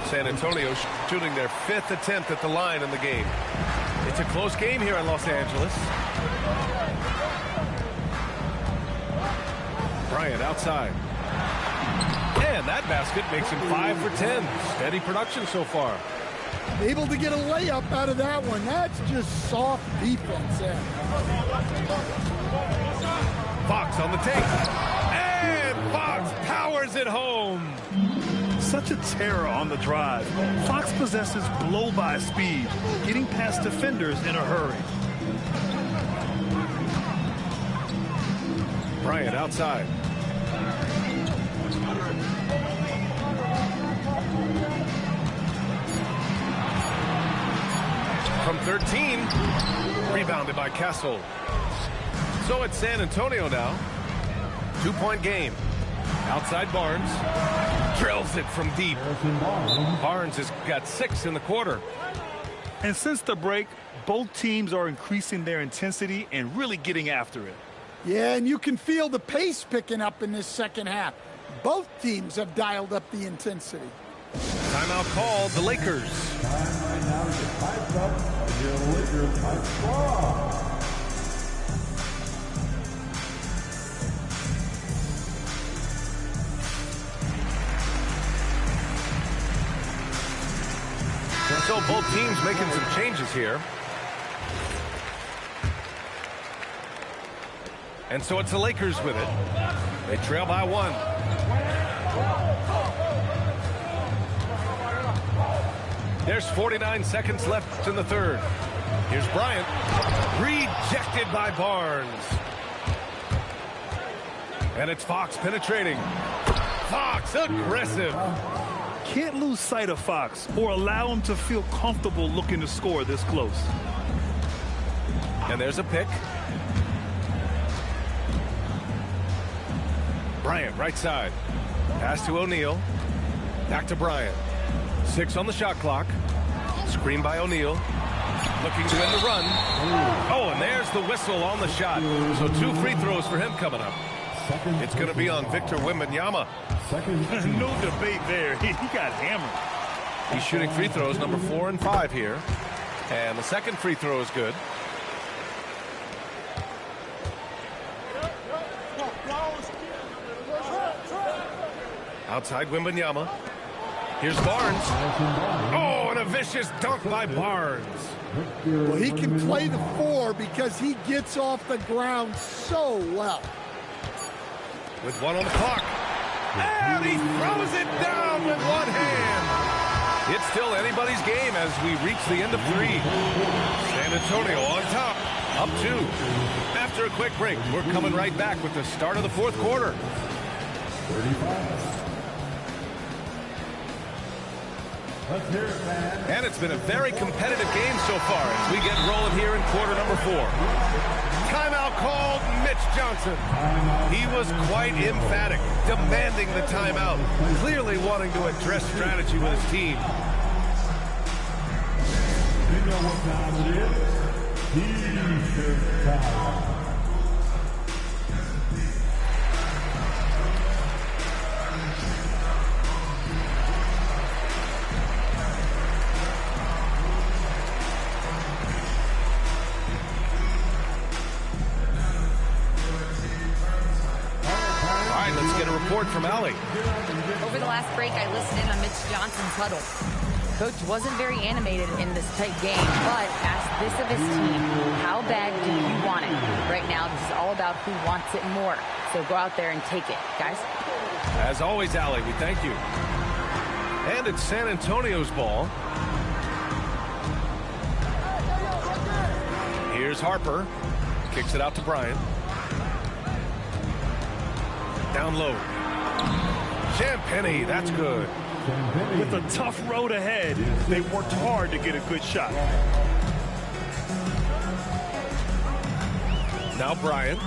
San Antonio shooting their 5th attempt at the line in the game. It's a close game here in Los Angeles. Bryant outside. And that basket makes him 5 for 10. Steady production so far. Able to get a layup out of that one. That's just soft defense there. Fox on the take. And Fox powers it home. Such a terror on the drive. Fox possesses blow-by speed, getting past defenders in a hurry. Bryant outside. From 13, rebounded by Castle. So it's San Antonio now. 2-point game. Outside Barnes. Drills it from deep. Barnes has got 6 in the quarter. And since the break, both teams are increasing their intensity and really getting after it. Yeah, and you can feel the pace picking up in this second half. Both teams have dialed up the intensity. Timeout called, the Lakers. Time right now to get piped up. Your Lakers by 12. So both teams making some changes here. And so it's the Lakers with it. They trail by 1. There's 49 seconds left in the third. Here's Bryant. Rejected by Barnes. And it's Fox penetrating. Fox aggressive. Can't lose sight of Fox or allow him to feel comfortable looking to score this close. And there's a pick. Bryant, right side. Pass to O'Neal. Back to Bryant. 6 on the shot clock. Screen by O'Neal. Looking to end the run. Oh, and there's the whistle on the shot. So 2 free throws for him coming up. It's going to be on Victor Wembanyama. No debate there. He got hammered. He's shooting free throws number 4 and 5 here. And the second free throw is good. Outside Wembanyama. Here's Barnes. Oh, and a vicious dunk by Barnes. Well, he can play the 4 because he gets off the ground so well. With 1 on the clock. And he throws it down with 1 hand. It's still anybody's game as we reach the end of 3. San Antonio on top, up 2. After a quick break, we're coming right back with the start of the 4th quarter. 35. Let's hear it, man. And it's been a very competitive game so far as we get rolling here in quarter number 4. Timeout called, Mitch Johnson. He was quite emphatic, demanding the timeout, clearly wanting to address strategy with his team. You know what time it is? T-shirt time. From Allie. Over the last break, I listened in on Mitch Johnson's huddle. Coach wasn't very animated in this tight game, but asked this of his team: how bad do you want it? Right now, this is all about who wants it more. So go out there and take it, guys. As always, Allie, we thank you. And it's San Antonio's ball. Here's Harper. Kicks it out to Bryant. Down low. Champagny, that's good. With a tough road ahead, they worked hard to get a good shot. Now Bryant.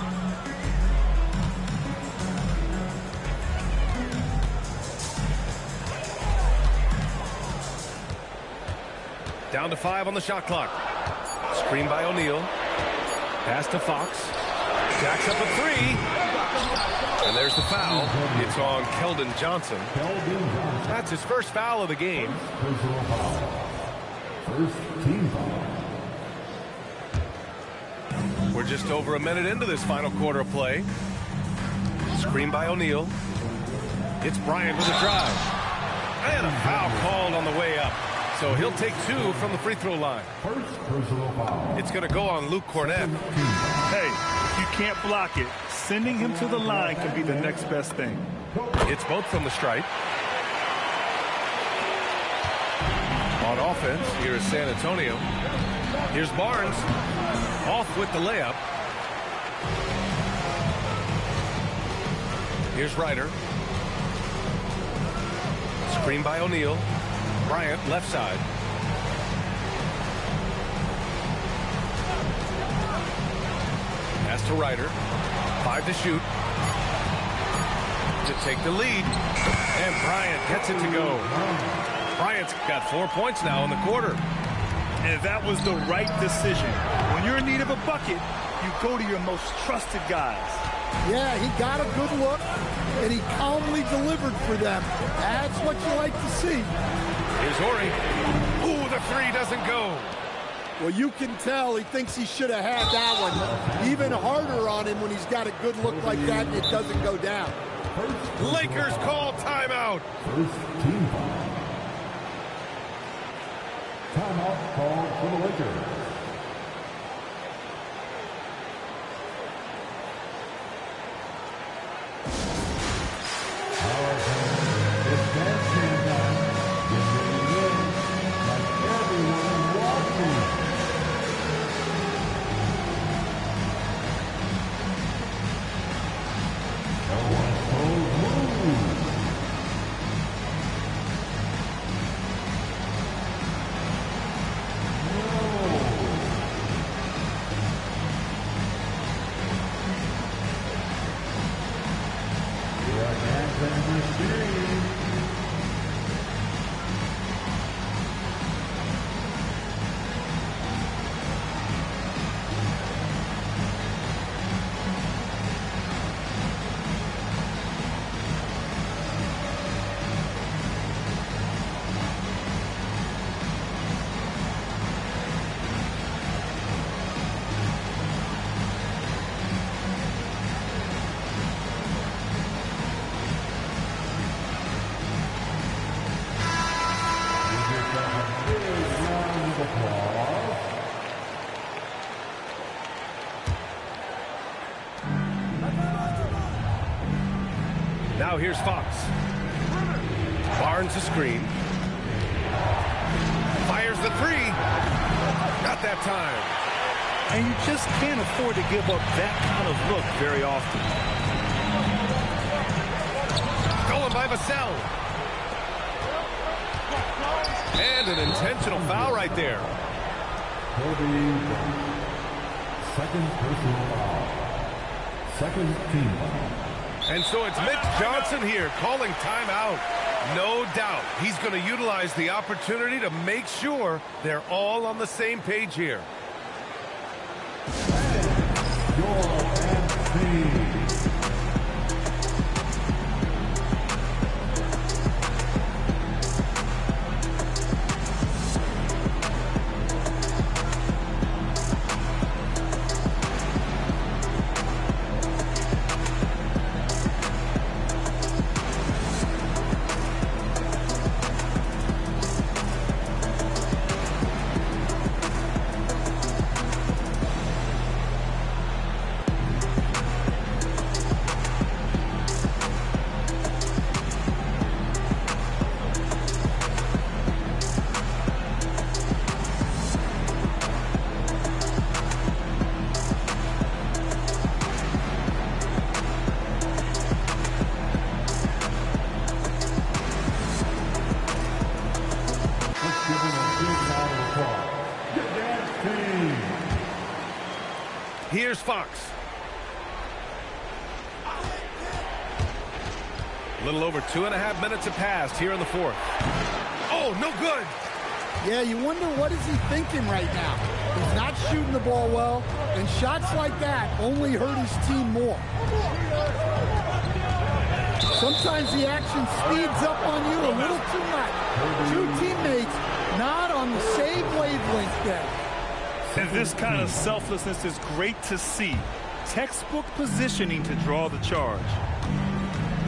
Down to 5 on the shot clock. Screen by O'Neal. Pass to Fox. Jacks up a 3. And there's the foul. It's on Keldon Johnson. That's his first foul of the game. First team foul. We're just over a minute into this final quarter of play. Screen by O'Neal. It's Bryant with a drive. And a foul called on the way up. So he'll take 2 from the free throw line. First personal foul. It's going to go on Luke Cornett. Hey, if you can't block it, sending him to the line can be the next best thing. It's both from the stripe. On offense, here is San Antonio. Here's Barnes. Off with the layup. Here's Ryder. Screen by O'Neal. Bryant, left side. Pass to Ryder. 5 to shoot. To take the lead. And Bryant gets it to go. Bryant's got 4 points now in the quarter. And that was the right decision. When you're in need of a bucket, you go to your most trusted guys. Yeah, he got a good look, and he calmly delivered for them. That's what you like to see. Here's Horry. Ooh, the 3 doesn't go. Well, you can tell he thinks he should have had that one. Even harder on him when he's got a good look like that and it doesn't go down. Lakers call timeout. First team foul. Timeout called for the Lakers. Now here's Fox. Barnes the screen. Fires the 3. Not that time. And you just can't afford to give up that kind of look very often. Stolen by Vassell. And an intentional foul right there. Second personal foul. Second team foul. And so it's Mitch Johnson here calling timeout. No doubt he's going to utilize the opportunity to make sure they're all on the same page here. Here's Fox. A little over 2.5 minutes have passed here in the fourth. Oh, no good. Yeah, you wonder what is he thinking right now. He's not shooting the ball well, and shots like that only hurt his team more. Sometimes the action speeds up on you a little too much. Two teammates not on the same wavelength there. And this kind of selflessness is great to see. Textbook positioning to draw the charge.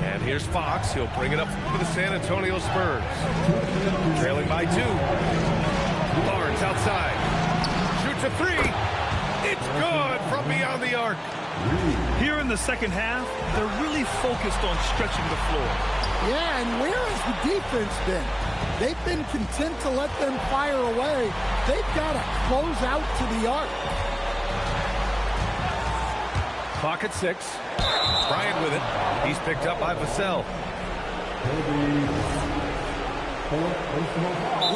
And here's Fox. He'll bring it up for the San Antonio Spurs. Trailing by 2. Barnes outside. Shoots a 3. It's good from beyond the arc. Here in the second half, they're really focused on stretching the floor. Yeah, and where has the defense been? They've been content to let them fire away. They've got to close out to the arc. Clock at 6. Bryant with it. He's picked up by Vassell.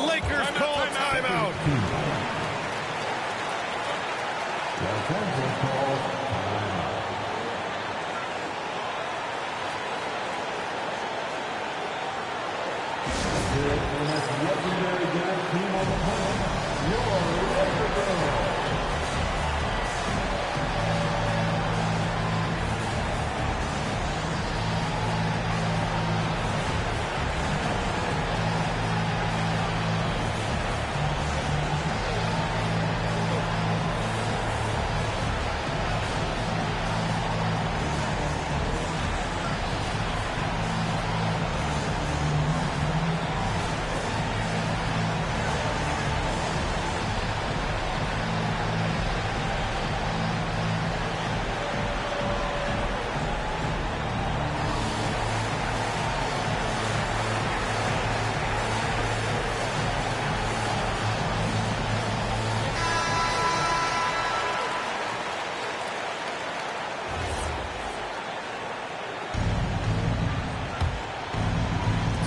Lakers call timeout.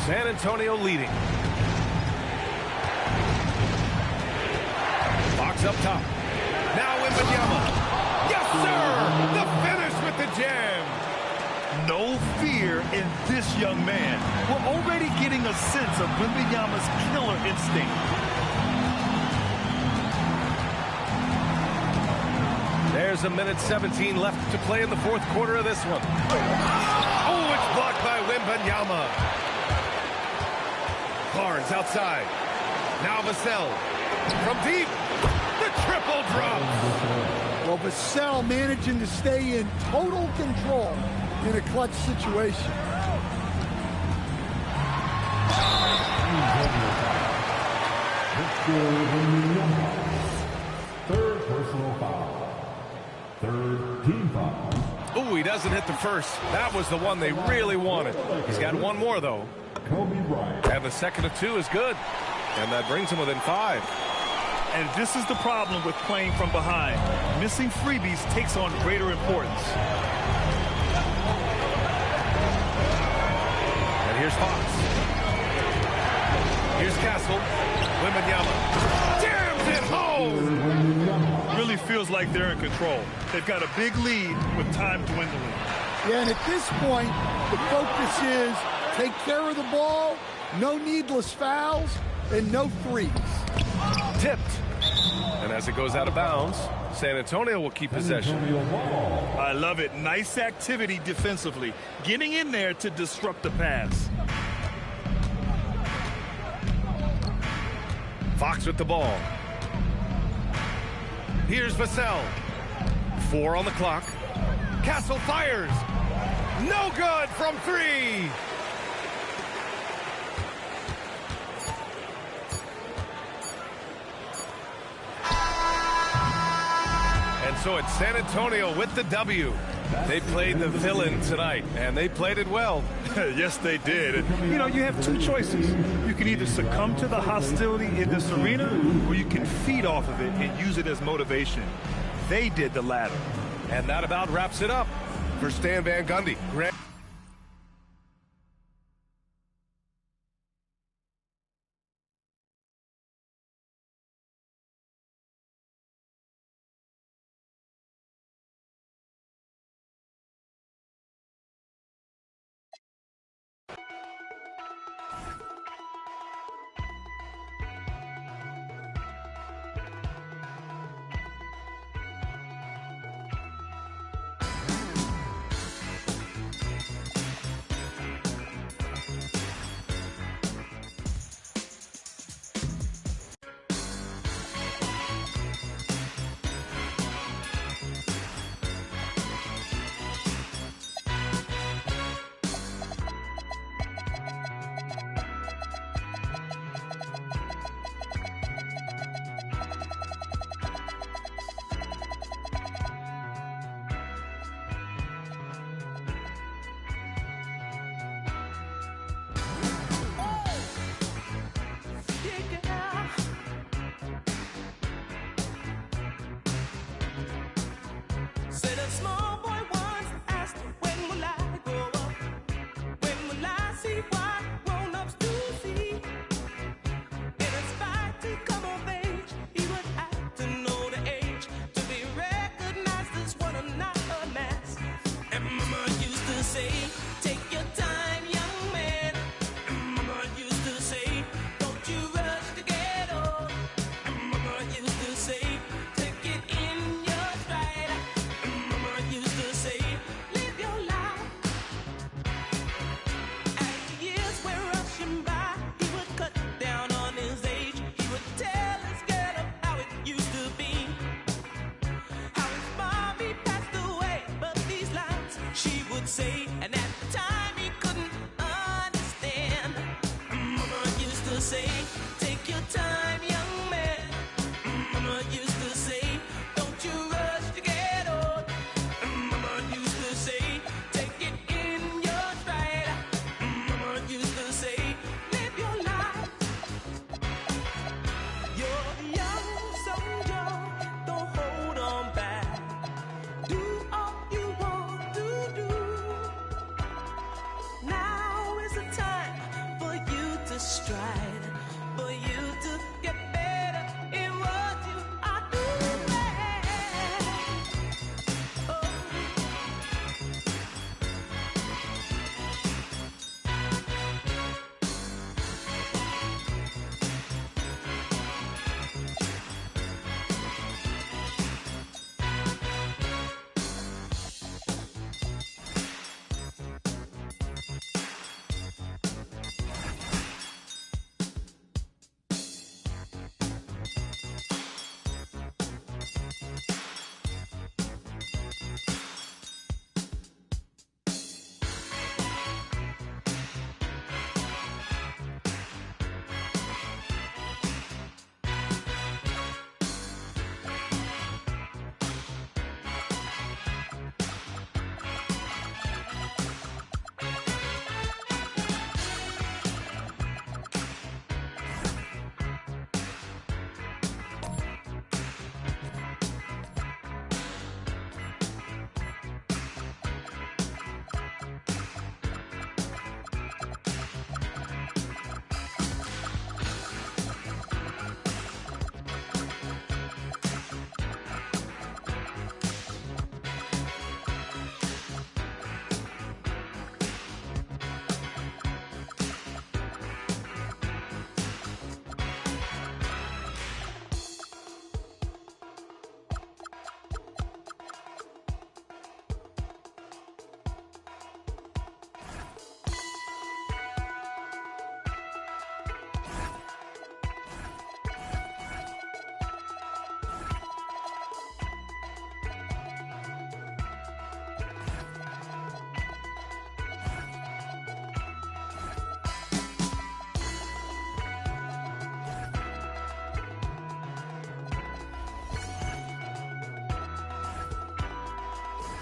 San Antonio leading. Fox up top. Now Wembanyama. Yes, sir! The finish with the jam. No fear in this young man. We're already getting a sense of Wembanyama's killer instinct. There's a minute 17 left to play in the fourth quarter of this one. Oh, it's blocked by Wembanyama. Barnes outside. Now Vassell. From deep. The triple drop. Well, Vassell managing to stay in total control in a clutch situation. Third personal foul. Third team foul. Oh, he doesn't hit the first. That was the one they really wanted. He's got one more, though. Kobe Bryant. And the second of 2 is good. And that brings him within 5. And this is the problem with playing from behind. Missing freebies takes on greater importance. And here's Fox. Here's Castle. Wembanyama jams it home. Really feels like they're in control. They've got a big lead with time dwindling. Yeah, and at this point, the focus is take care of the ball, no needless fouls, and no threes. Tipped. And as it goes out of bounds, San Antonio will keep possession. I love it. Nice activity defensively. Getting in there to disrupt the pass. Fox with the ball. Here's Vassell. 4 on the clock. Castle fires. No good from 3. And so it's San Antonio with the W. They played the villain tonight, and they played it well. Yes, they did. You know, you have two choices. You can either succumb to the hostility in this arena, or you can feed off of it and use it as motivation. They did the latter. And that about wraps it up for Stan Van Gundy. what grown-ups do see. In a spite to come of age, he would have to know the age to be recognized as one and not a mass. And Mama used to say, take your time, young man. And Mama used to say, don't you rush to get old. And Mama used to say, take it in your stride. And Mama used to say, live your life. As the years were rushing by, he would cut down on his age. He would tell his girl of how it used to be, how his mommy passed away, but these lines she would say, and at the time he couldn't understand. Mama used to say, take your time, young man. Mama used to say, don't you rush to get old. Mama used to say, take it in your stride. Mama used to say, live your life. You're a young soldier, don't hold on back. Do all you want to do. Now is the time for you to stride, for you to get better in what you are doing. Oh.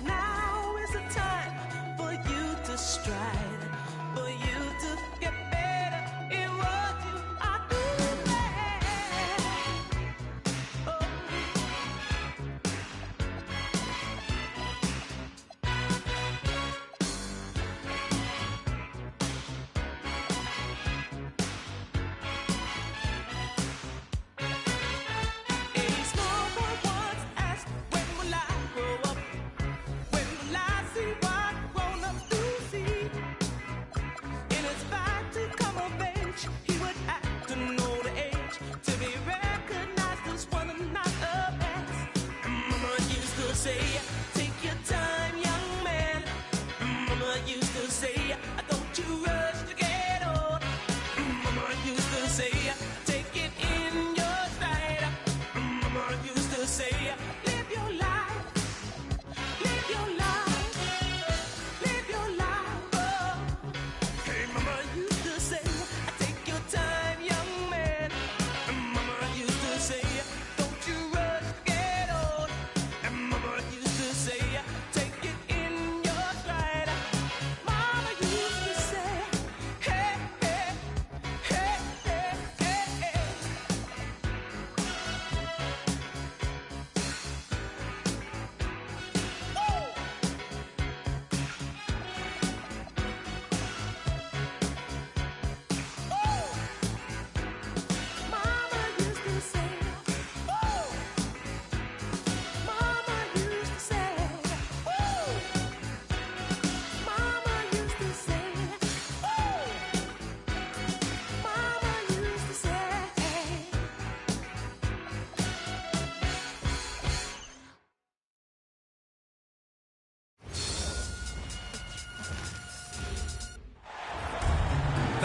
Now is the time for you to stride, for you to get better in what you are doing. Oh. A small boy once asked, when will I grow up? When will I see what grown-ups do see?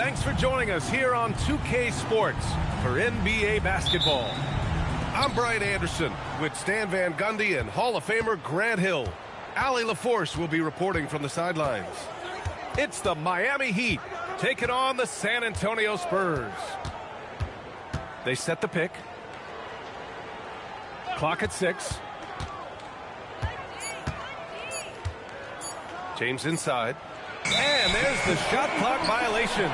Thanks for joining us here on 2K Sports for NBA basketball. I'm Brian Anderson with Stan Van Gundy and Hall of Famer Grant Hill. Allie LaForce will be reporting from the sidelines. It's the Miami Heat taking on the San Antonio Spurs. They set the pick. Clock at 6. James inside. And there's the shot clock violation.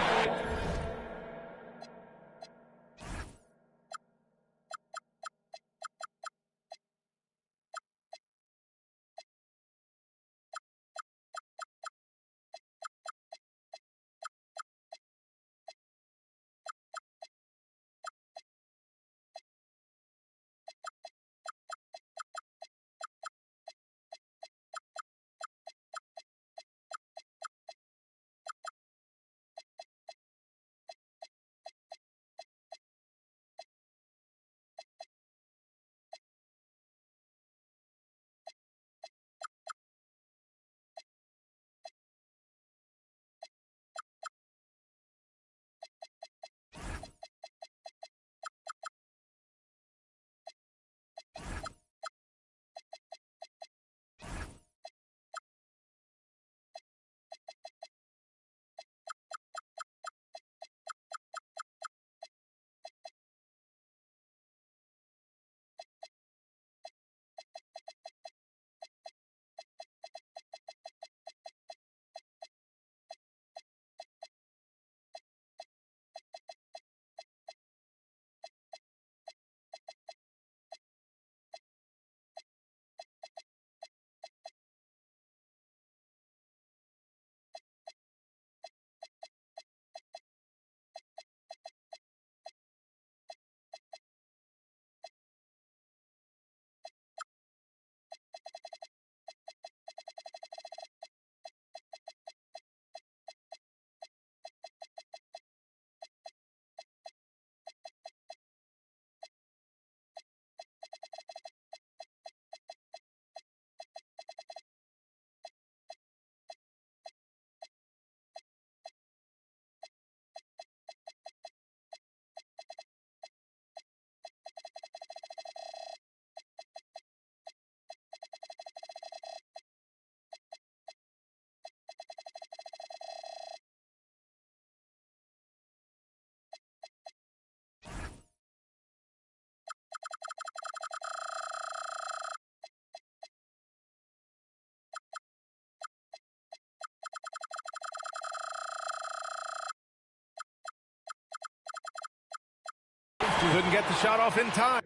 Couldn't get the shot off in time.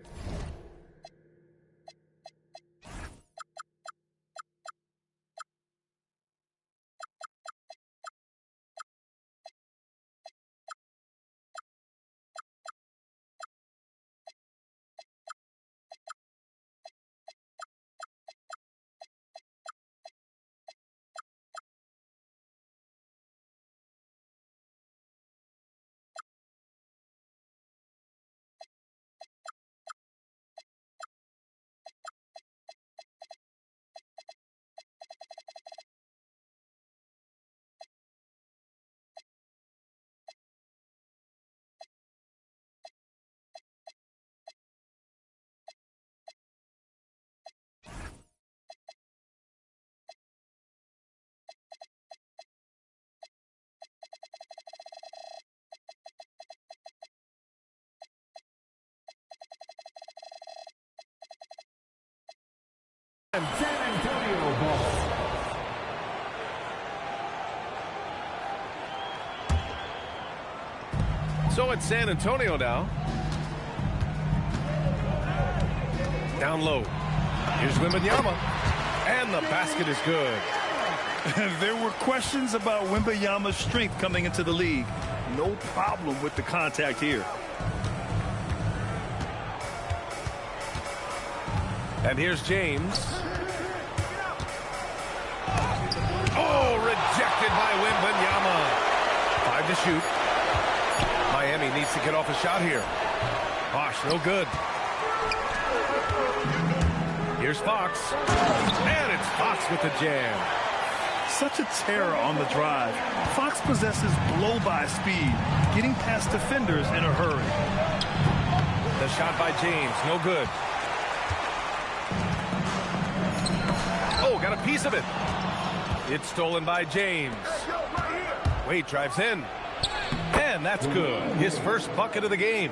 San Antonio ball. So it's San Antonio now. Down low. Here's Wembanyama. And the basket is good. There were questions about Wembanyama's strength coming into the league. No problem with the contact here. And here's James. Oh, rejected by Wembanyama. 5 to shoot. Miami needs to get off a shot here. Bosh, no good. Here's Fox. And it's Fox with the jam. such a terror on the drive. Fox possesses blow-by speed, getting past defenders in a hurry. The shot by James, no good. Oh, got a piece of it. It's stolen by James. Wade drives in. And that's good. His first bucket of the game.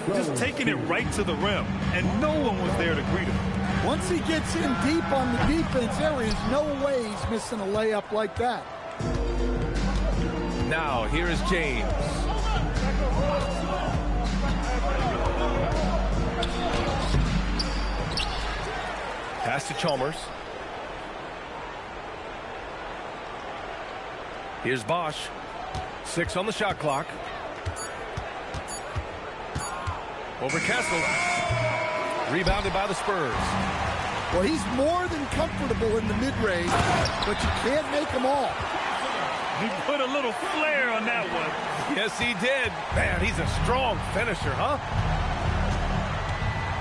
Just taking it right to the rim, and no one was there to greet him. Once he gets in deep on the defense, there is no way he's missing a layup like that. Now, here is James. Pass to Chalmers. Here's Bosch. 6 on the shot clock. Over Kessel. Rebounded by the Spurs. Well, he's more than comfortable in the mid-range, but you can't make them all. He put a little flair on that one. Yes, he did. Man, he's a strong finisher, huh?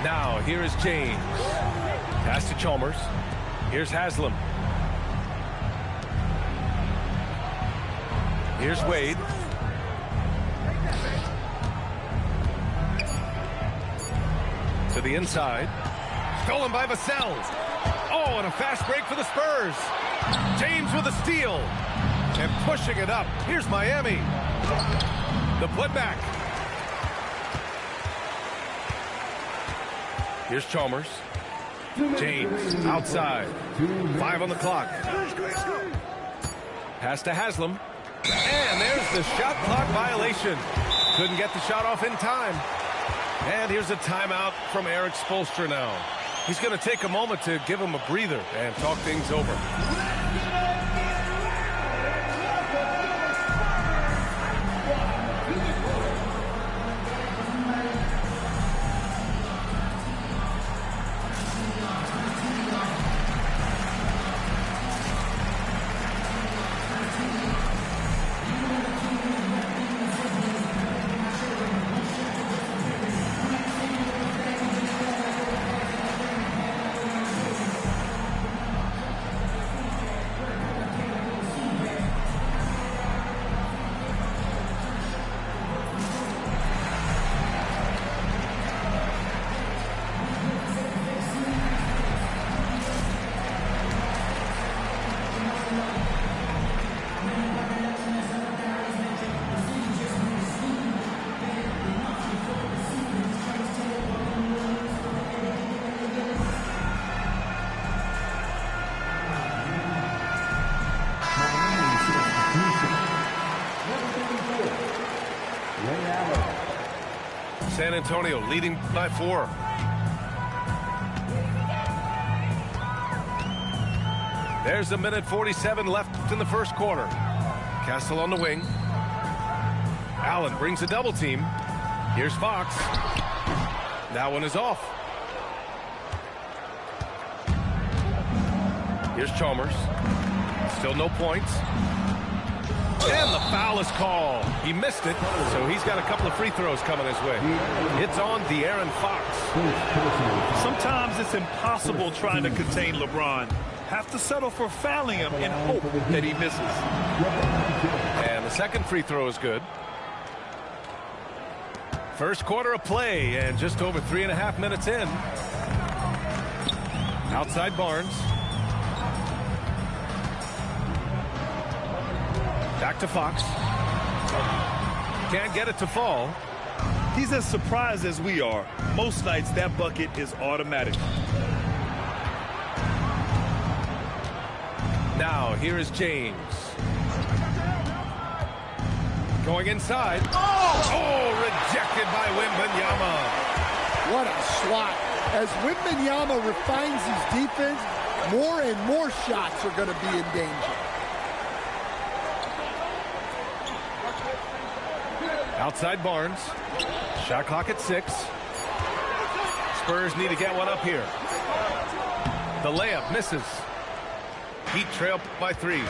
Now, here is James. Pass to Chalmers. Here's Haslam. Here's Wade. To the inside. Stolen by Vassell. Oh, and a fast break for the Spurs. James with a steal. And pushing it up. Here's Miami. The putback. Here's Chalmers. James outside. 5 on the clock. Pass to Haslam. And there's the shot clock violation. Couldn't get the shot off in time. And here's a timeout from Eric Spoelstra now. He's going to take a moment to give him a breather and talk things over. San Antonio leading by 4. There's a minute 47 left in the first quarter. Castle on the wing. Allen brings a double team. Here's Fox. That one is off. Here's Chalmers. Still no points. And the foul is called. He missed it, so he's got a couple of free throws coming his way. It's on De'Aaron Fox. Sometimes it's impossible trying to contain LeBron. Have to settle for fouling him and hope that he misses. And the second free throw is good. First quarter of play, and just over 3.5 minutes in. Outside Barnes. Back to Fox. Can't get it to fall. He's as surprised as we are. Most nights that bucket is automatic. Now here is James. Going inside. Oh, rejected by Wembanyama. What a swat. As Wembanyama refines his defense, more and more shots are going to be in danger. Outside Barnes. Shot clock at 6. Spurs need to get one up here. The layup misses. Heat trail by 3.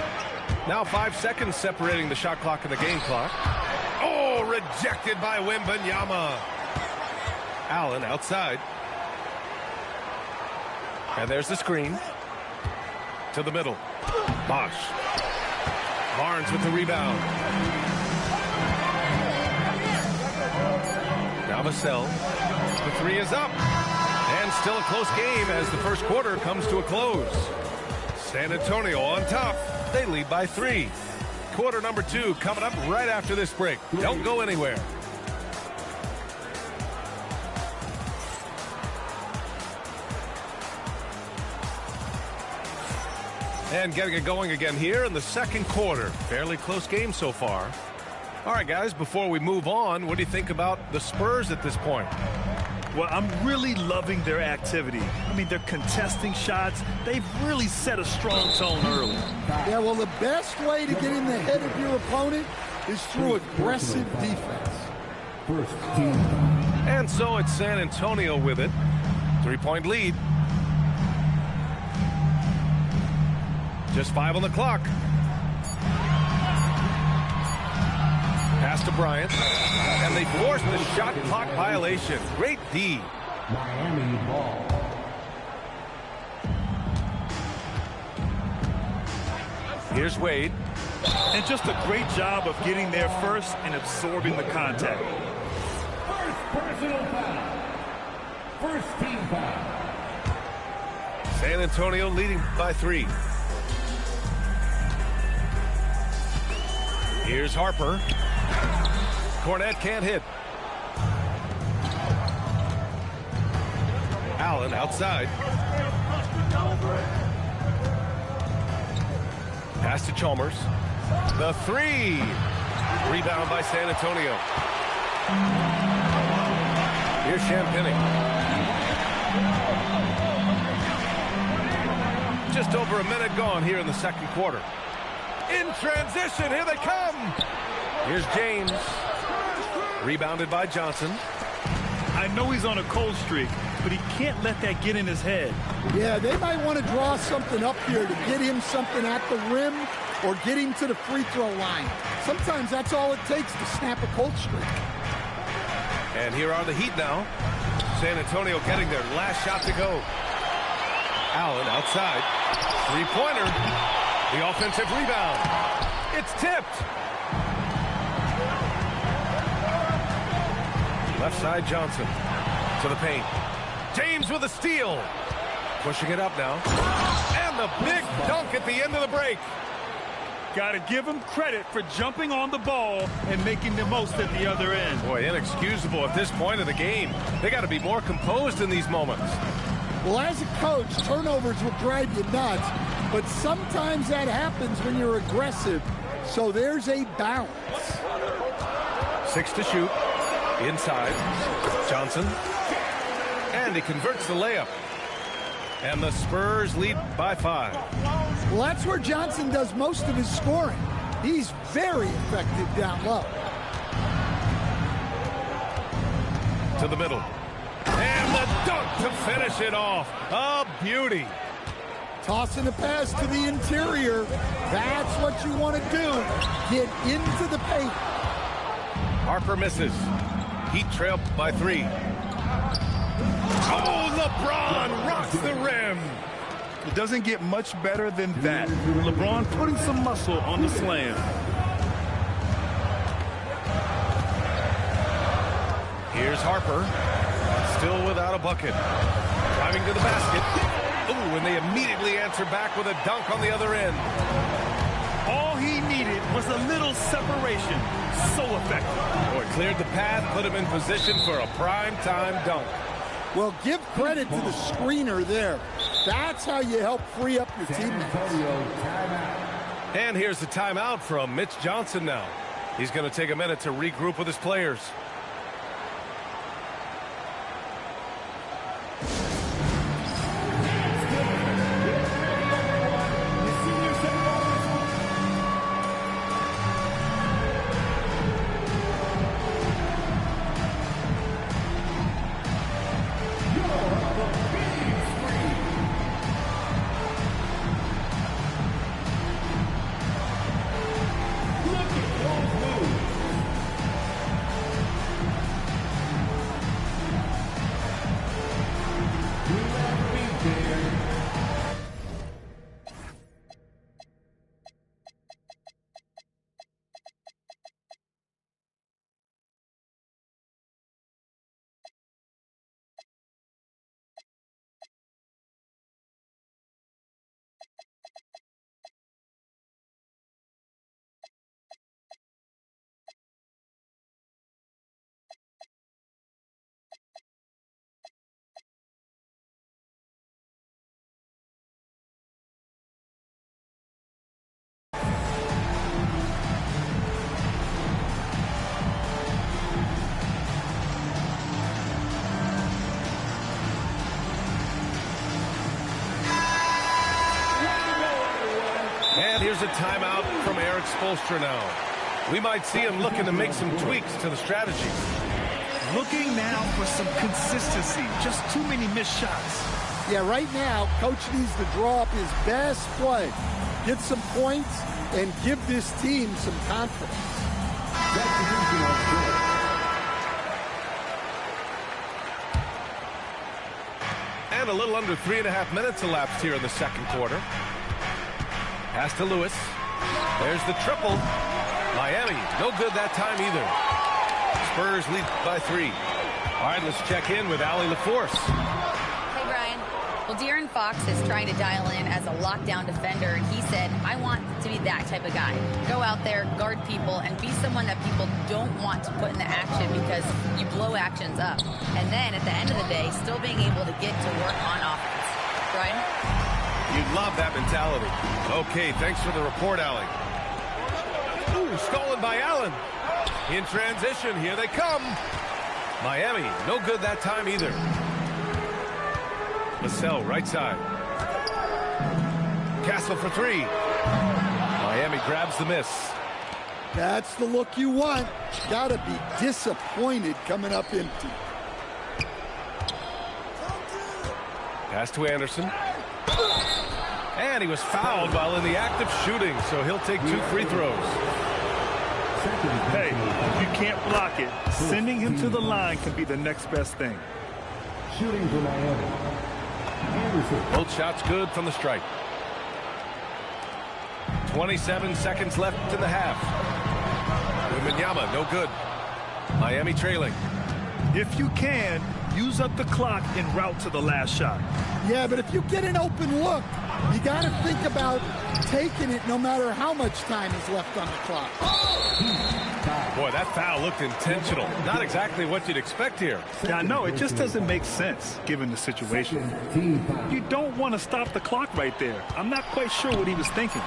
Now 5 seconds separating the shot clock and the game clock. Oh, rejected by Wembanyama. Allen outside. And there's the screen. To the middle. Bosch. Barnes with the rebound. Now Vassell. The three is up. And still a close game as the first quarter comes to a close. San Antonio on top. They lead by 3. Quarter number 2 coming up right after this break. Don't go anywhere. And getting it going again here in the second quarter. Fairly close game so far. All right, guys, before we move on, what do you think about the Spurs at this point? Well, I'm really loving their activity. I mean, they're contesting shots. They've really set a strong tone early. Yeah, well, the best way to get in the head of your opponent is through aggressive defense. First team. And so it's San Antonio with it. 3-point lead. Just 5 on the clock. Pass to Bryant. And they forced the shot clock violation. Great D. Miami ball. Here's Wade. And just a great job of getting there first and absorbing the contact. First personal foul. First team foul. San Antonio leading by 3. Here's Harper. Cornette can't hit. Allen outside. Pass to Chalmers. The 3. Rebound by San Antonio. Here's Champagnie. Just over a minute gone here in the second quarter. In transition, here they come. Here's James. Rebounded by Johnson. I know he's on a cold streak, but he can't let that get in his head. Yeah, they might want to draw something up here to get him something at the rim or get him to the free throw line. Sometimes that's all it takes to snap a cold streak. And here are the Heat now. San Antonio getting their last shot to go. Allen outside. Three-pointer. The offensive rebound. It's tipped. Left side Johnson to the paint. James with a steal. Pushing it up now. And the big dunk at the end of the break. Got to give him credit for jumping on the ball and making the most at the other end. Boy, inexcusable at this point of the game. They got to be more composed in these moments. Well, as a coach, turnovers will drive you nuts, but sometimes that happens when you're aggressive. So there's a balance. 6 to shoot. Inside. Johnson. And he converts the layup. And the Spurs lead by 5. Well, that's where Johnson does most of his scoring. He's very effective down low. To the middle. And the dunk to finish it off. A beauty. Tossing a pass to the interior. That's what you want to do. Get into the paint. Harper misses. Heat trail by 3. Oh, LeBron rocks the rim. It doesn't get much better than that. LeBron putting some muscle on the slam. Here's Harper. Still without a bucket. Driving to the basket. Ooh, and they immediately answer back with a dunk on the other end. All he needed was a little separation. So effective. Boy, cleared the path, put him in position for a prime-time dunk. Well, give credit to the screener there. That's how you help free up your teammates. And here's the timeout from Mitch Johnson now. He's going to take a minute to regroup with his players. Here's a timeout from Eric Spoelstra now. We might see him looking to make some tweaks to the strategy. Looking now for some consistency. Just too many missed shots. Yeah, right now, Coach needs to draw up his best play, get some points, and give this team some confidence. And a little under 3.5 minutes elapsed here in the second quarter. Pass to Lewis. There's the triple. Miami, no good that time either. Spurs lead by 3. All right, let's check in with Allie LaForce. Hey, Brian. Well, De'Aaron Fox is trying to dial in as a lockdown defender, and he said, I want to be that type of guy. Go out there, guard people, and be someone that people don't want to put in the action because you blow actions up. And then at the end of the day, still being able to get to work on offense. Brian? You'd love that mentality. Okay, thanks for the report, Allie. Ooh, stolen by Allen. In transition, here they come. Miami, no good that time either. Vassell, right side. Castle for 3. Miami grabs the miss. That's the look you want. Gotta be disappointed coming up empty. Pass to Anderson. And he was fouled while in the act of shooting, so he'll take 2 free throws. Hey, if you can't block it, sending him to the line can be the next best thing. Shooting for Miami. Both shots good from the stripe. 27 seconds left in the half. Wembanyama, no good. Miami trailing. If you can, use up the clock en route to the last shot. Yeah, but if you get an open look, you got to think about taking it no matter how much time is left on the clock. Boy, that foul looked intentional. Not exactly what you'd expect here. Yeah, I know. It just doesn't make sense given the situation. You don't want to stop the clock right there. I'm not quite sure what he was thinking.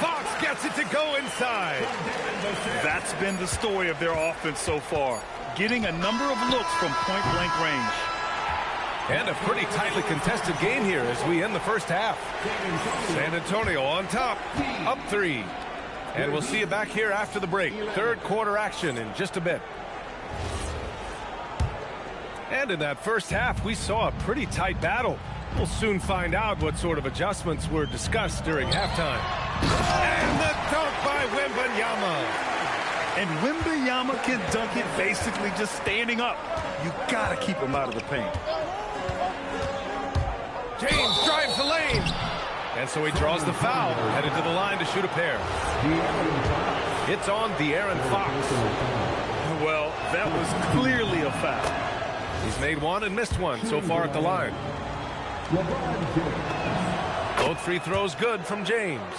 Fox gets it to go inside. That's been the story of their offense so far. Getting a number of looks from point-blank range. And a pretty tightly contested game here as we end the first half. San Antonio on top, up 3. And we'll see you back here after the break. Third quarter action in just a bit. And in that first half, we saw a pretty tight battle. We'll soon find out what sort of adjustments were discussed during halftime. And the dunk by Wembanyama. And Wembanyama can dunk it basically just standing up. You gotta keep him out of the paint. James drives the lane. And so he draws the foul, headed to the line to shoot a pair. It's on De'Aaron Fox. Well, that was clearly a foul. He's made 1 and missed 1 so far at the line. Both free throws good from James.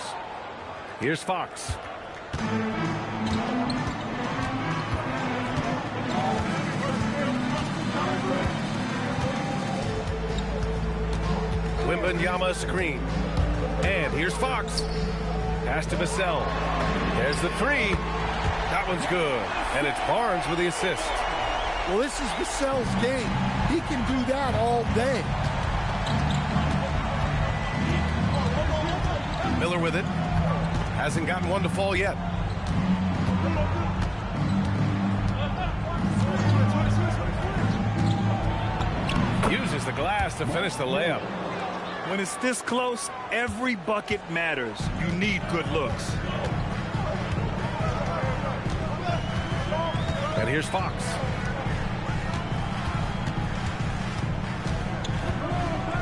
Here's Fox. Wembanyama screen. And here's Fox. Pass to Vassell. There's the 3. That one's good. And it's Barnes with the assist. Well, this is Vassell's game. He can do that all day. Miller with it. Hasn't gotten one to fall yet. Uses the glass to finish the layup. When it's this close, every bucket matters. You need good looks. And here's Fox.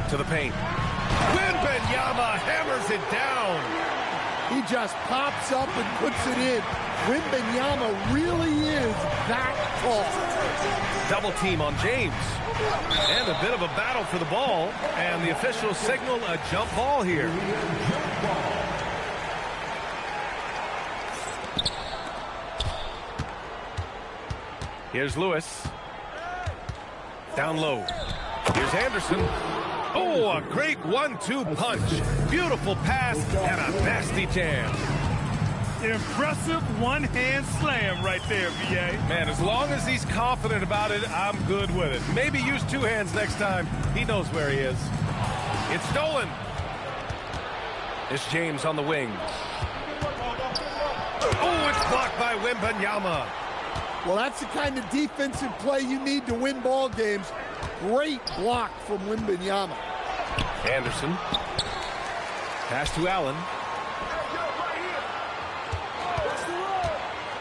To the paint. Wembanyama hammers it down. He just pops up and puts it in. Wembanyama really is that tall. Double team on James. And a bit of a battle for the ball. And the officials signal a jump ball here. Here's Lewis. Down low. Here's Anderson. Oh, a great 1-2 punch. Beautiful pass and a nasty jam. Impressive one-hand slam right there, VA. Man, as long as he's confident about it, I'm good with it. Maybe use 2 hands next time. He knows where he is. It's stolen. It's James on the wing. Oh, it's blocked by Wembanyama. Well, that's the kind of defensive play you need to win ball games. Great block from Wembanyama. Anderson. Pass to Allen.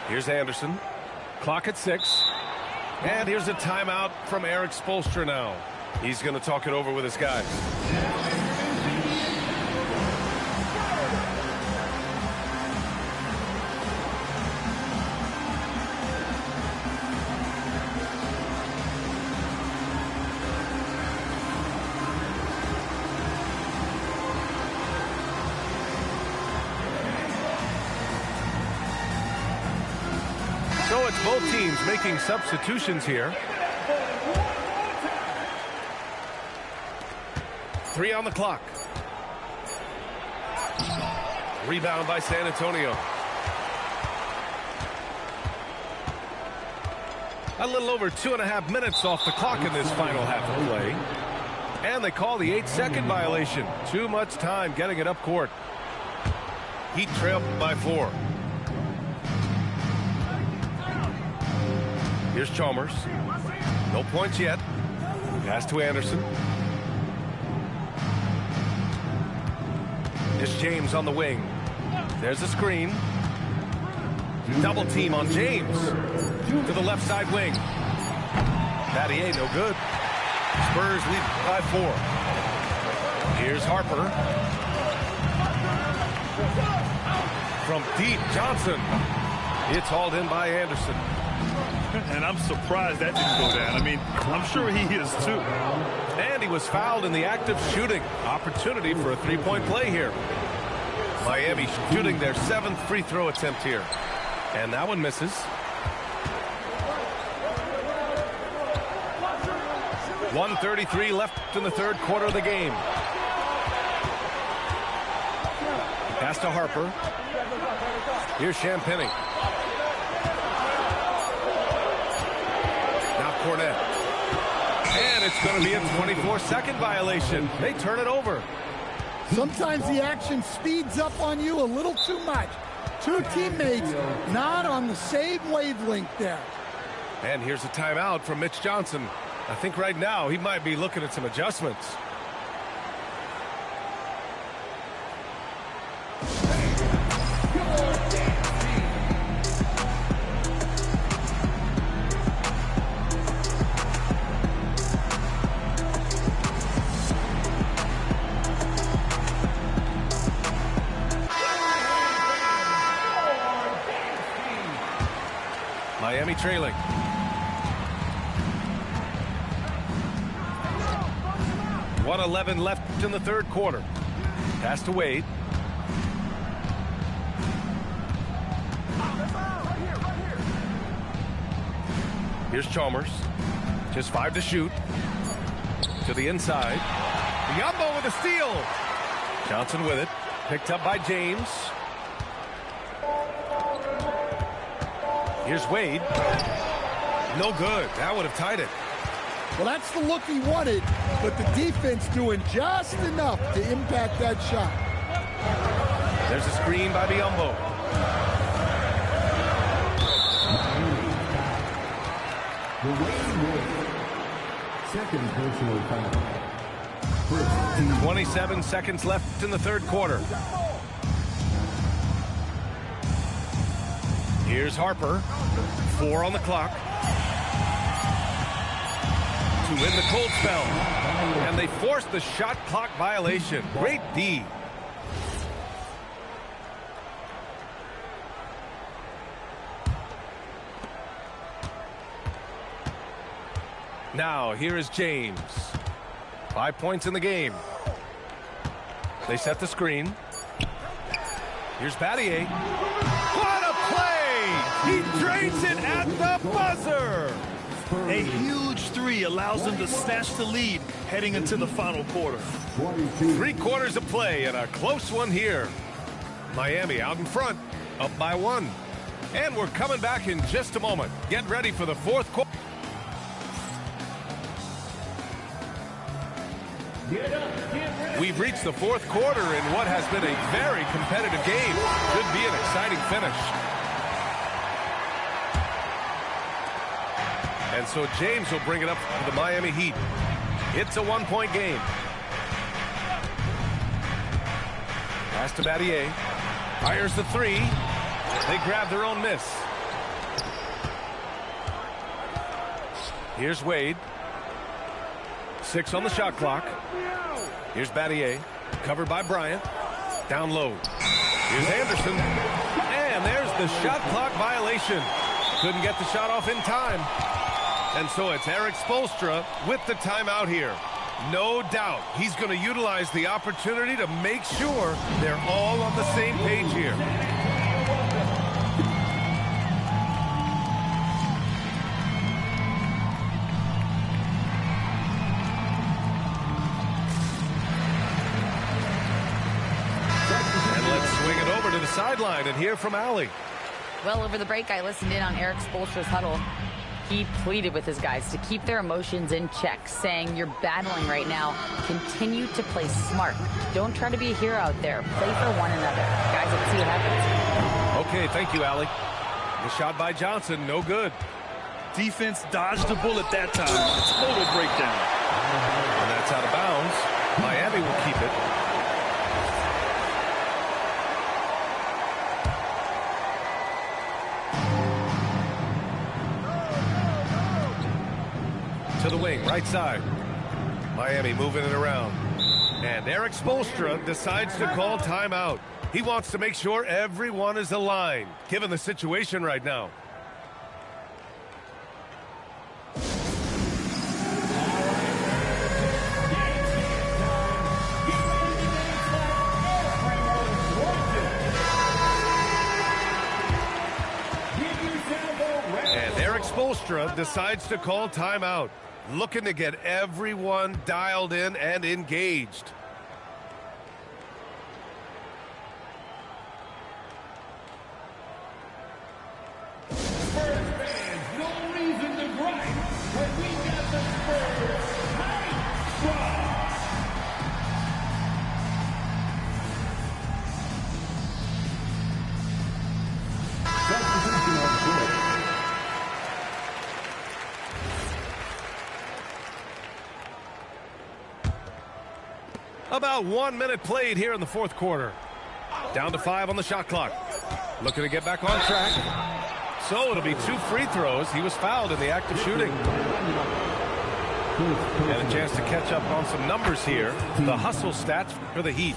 Here's Anderson. Clock at 6. And here's a timeout from Eric Spoelstra now. He's going to talk it over with his guys. So it's both teams making substitutions here. 3 on the clock. Rebound by San Antonio. A little over 2.5 minutes off the clock in this final half of play. And they call the 8-second violation. Too much time getting it up court. Heat trailed by 4. Here's Chalmers. No points yet. Pass to Anderson. It's James on the wing. There's a screen. Double team on James. To the left side wing. Battier, no good. Spurs lead by 4. Here's Harper. From deep, Johnson. It's hauled in by Anderson. And I'm surprised that didn't go down. I mean, I'm sure he is too. And he was fouled in the act of shooting. Opportunity for a three-point play here. Miami shooting their 7th free throw attempt here. And that one misses. .133 left in the third quarter of the game. Pass to Harper. Here's Champagnie. Cornet. And it's going to be a 24-second violation. They turn it over. Sometimes the action speeds up on you a little too much. Two teammates not on the same wavelength there. And here's a timeout from Mitch Johnson. I think right now he might be looking at some adjustments. Miami trailing. .111 left in the third quarter. Pass to Wade. Here's Chalmers. Just 5 to shoot. To the inside. Biyombo with a steal. Johnson with it. Picked up by James. Here's Wade. No good. That would have tied it. Well, that's the look he wanted, but the defense doing just enough to impact that shot. There's a screen by Biyombo. Second personal foul. 27 seconds left in the third quarter. Here's Harper. 4 on the clock. To win the cold spell. And they forced the shot clock violation. Great D. Now, here is James. 5 points in the game. They set the screen. Here's Battier. What a play! He drains it at the buzzer! A huge three allows them to snatch the lead heading into the final quarter. 3 quarters of play and a close one here. Miami out in front, up by 1. And we're coming back in just a moment. Get ready for the fourth quarter. Get up, get ready. We've reached the fourth quarter in what has been a very competitive game. Could be an exciting finish. And so James will bring it up for the Miami Heat. It's a one-point game. Pass to Battier. Fires the three. They grab their own miss. Here's Wade. 6 on the shot clock. Here's Battier. Covered by Bryant. Down low. Here's Anderson. And there's the shot clock violation. Couldn't get the shot off in time. And so it's Erik Spoelstra with the timeout here. No doubt he's going to utilize the opportunity to make sure they're all on the same page here. And let's swing it over to the sideline and hear from Allie. Well, over the break, I listened in on Erik Spoelstra's huddle. He pleaded with his guys to keep their emotions in check, saying, you're battling right now. Continue to play smart. Don't try to be a hero out there. Play for one another. Guys, let's see what happens. Okay, thank you, Allie. The shot by Johnson, no good. Defense dodged the bullet that time. Total breakdown. And that's out of bounds. Miami will keep it. To the wing, right side. Miami moving it around. And Erik Spoelstra decides to call timeout. He wants to make sure everyone is aligned, given the situation right now. And Erik Spoelstra decides to call timeout. Looking to get everyone dialed in and engaged. Spurs fans, no reason to gripe when we got the Spurs Substitution on court. About 1 minute played here in the fourth quarter. Down to 5 on the shot clock. Looking to get back on track. So it'll be 2 free throws. He was fouled in the act of shooting. And a chance to catch up on some numbers here. The hustle stats for the Heat.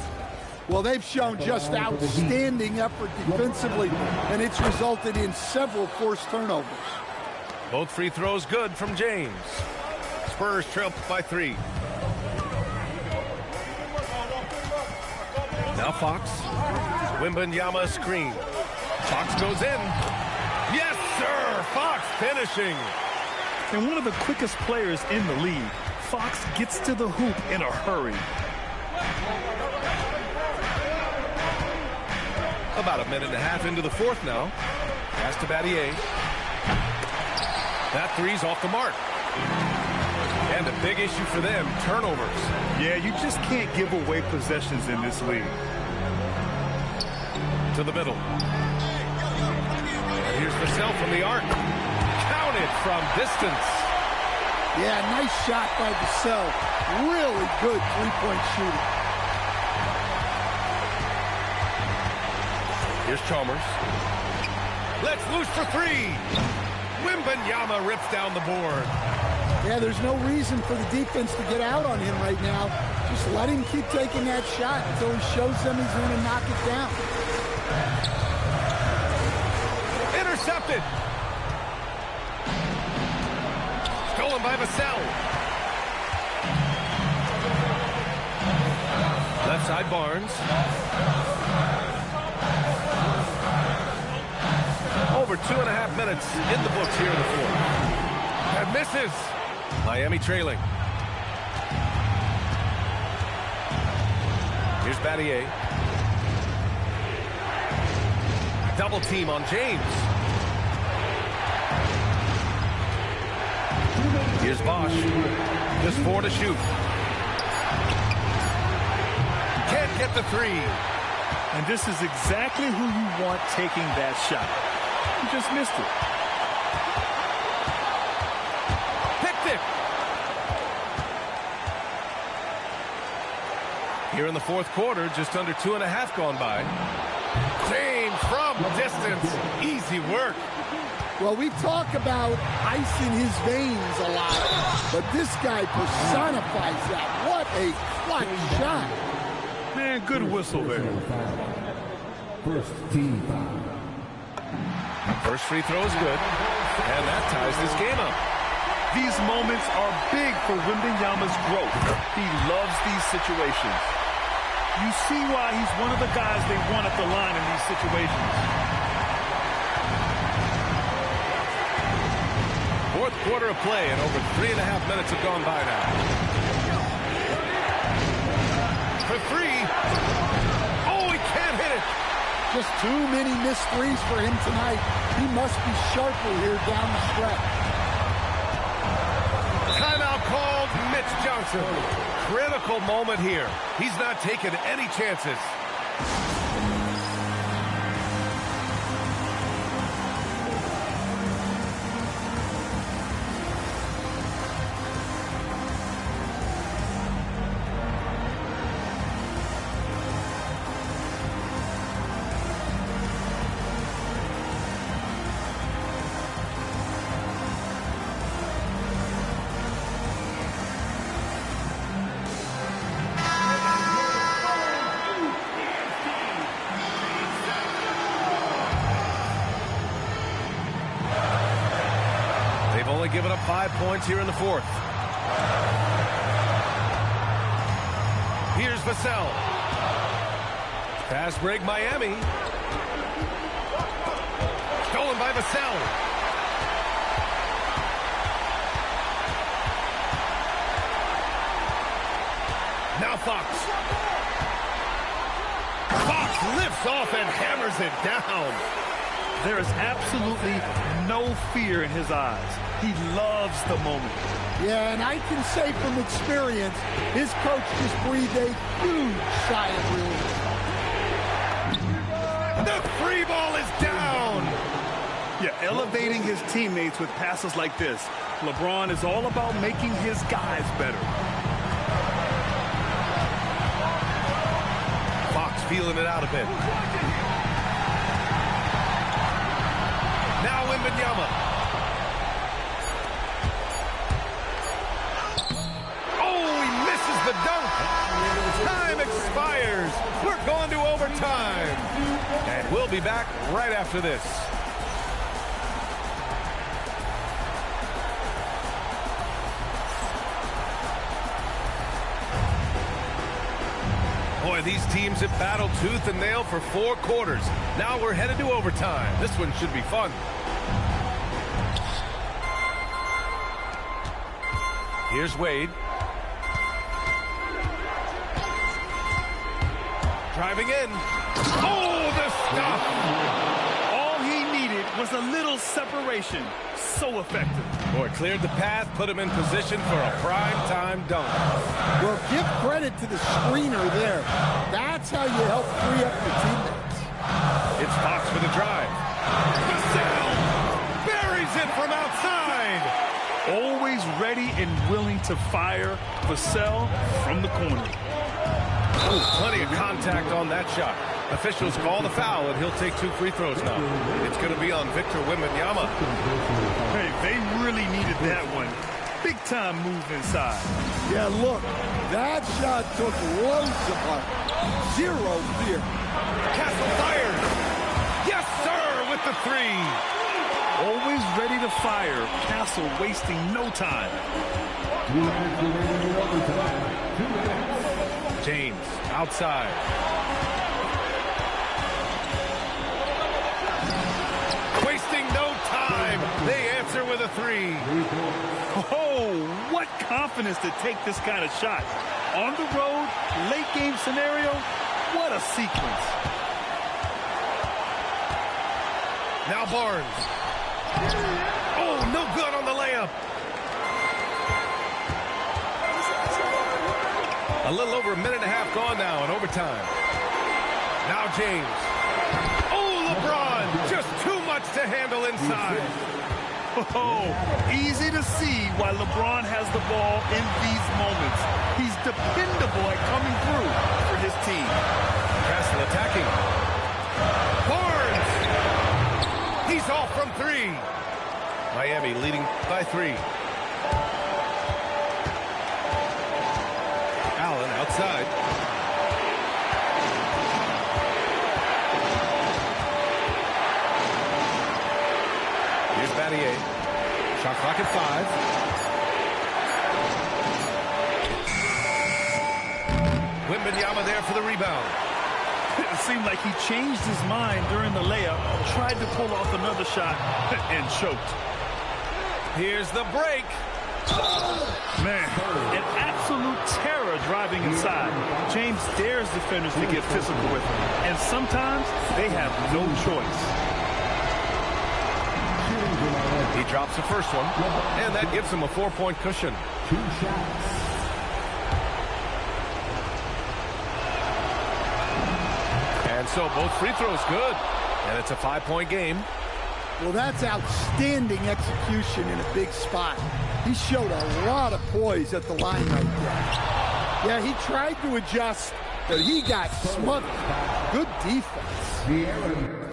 Well, they've shown just outstanding effort defensively, and it's resulted in several forced turnovers. Both free throws good from James. Spurs trail by 3. Now Fox. Wembanyama screen. Fox goes in. Yes, sir! Fox finishing. And one of the quickest players in the league. Fox gets to the hoop in a hurry. About a minute and a half into the fourth now. Pass to Battier. That three's off the mark. And a big issue for them, turnovers. Yeah, you just can't give away possessions in this league. To the middle. And here's Vassell from the arc. Counted from distance. Yeah, nice shot by Vassell. Really good three-point shooting. Here's Chalmers. Let's loose for 3. Wembanyama rips down the board. Yeah, there's no reason for the defense to get out on him right now. Just let him keep taking that shot until he shows them he's going to knock it down. Intercepted. Stolen by Vassell. Left side Barnes. Over 2.5 minutes in the books here in the fourth. And misses. Miami trailing. Here's Battier. Double team on James. Here's Bosch. Just 4 to shoot. at the three. And this is exactly who you want taking that shot. You just missed it. Picked it. Here in the fourth quarter, just under 2.5 gone by. James from distance. Easy work. Well, we talk about ice in his veins a lot, but this guy personifies that. What a clutch shot. Man, good whistle there. First team foul. First free throw is good, and that ties this game up. These moments are big for Wembanyama's growth. He loves these situations. You see why he's one of the guys they want at the line in these situations. Fourth quarter of play, and over 3.5 minutes have gone by now. For three. Oh, he can't hit it. Just too many missed threes for him tonight. He must be sharper here down the stretch. Timeout called. Mitch Johnson. Critical moment here. He's not taking any chances. Giving up 5 points here in the fourth. Here's Vassell. Fast break, Miami. Stolen by Vassell. Now Fox. Fox lifts off and hammers it down. There is absolutely no fear in his eyes. He loves the moment. Yeah, and I can say from experience, his coach just breathed a huge sigh of relief. The free ball is down. Yeah, elevating his teammates with passes like this. LeBron is all about making his guys better. Fox feeling it out a bit. Now Wembanyama. Oh, he misses the dunk. Time expires. We're going to overtime. And we'll be back right after this. Boy, these teams have battled tooth and nail for 4 quarters. Now we're headed to overtime. This one should be fun. Here's Wade. Driving in. Oh, the stop! All he needed was a little separation. So effective. Boy, cleared the path, put him in position for a prime-time dunk. Well, give credit to the screener there. That's how you help free up your teammates. It's Fox for the drive. Vassell buries it from outside. Always ready and willing to fire. Vassell from the corner. Oh, plenty of contact on that shot. Officials call the foul, and he'll take 2 free throws now. It's going to be on Victor Wembanyama. Hey, they really needed that one. Big-time move inside. Yeah, look, that shot took loads of heart. 0 fear. Castle fired. Yes, sir, with the 3. Always ready to fire. Castle wasting no time. James outside. Wasting no time. They answer with a 3. Oh, what confidence to take this kind of shot. On the road, late game scenario, what a sequence. Now Barnes. Oh, no good on the layup. A little over a minute and a half gone now in overtime. Now James. Oh, LeBron, just too much to handle inside. Oh, easy to see why LeBron has the ball in these moments. He's dependable at coming through for his team. Castle attacking. Barnes! He's off from 3. Miami leading by 3. Allen outside. Here's Battier. Shot clock at 5. Wembanyama there for the rebound. It seemed like he changed his mind during the layup, tried to pull off another shot, and choked. Here's the break. Man, an absolute terror driving inside. James dares defenders to get physical with him, and sometimes they have no choice. He drops the first one, and that gives him a 4-point cushion. 2 shots. And so both free throws good, and it's a 5-point game. Well, that's outstanding execution in a big spot. He showed a lot of poise at the line right there. Yeah, he tried to adjust, but he got smothered. Good defense.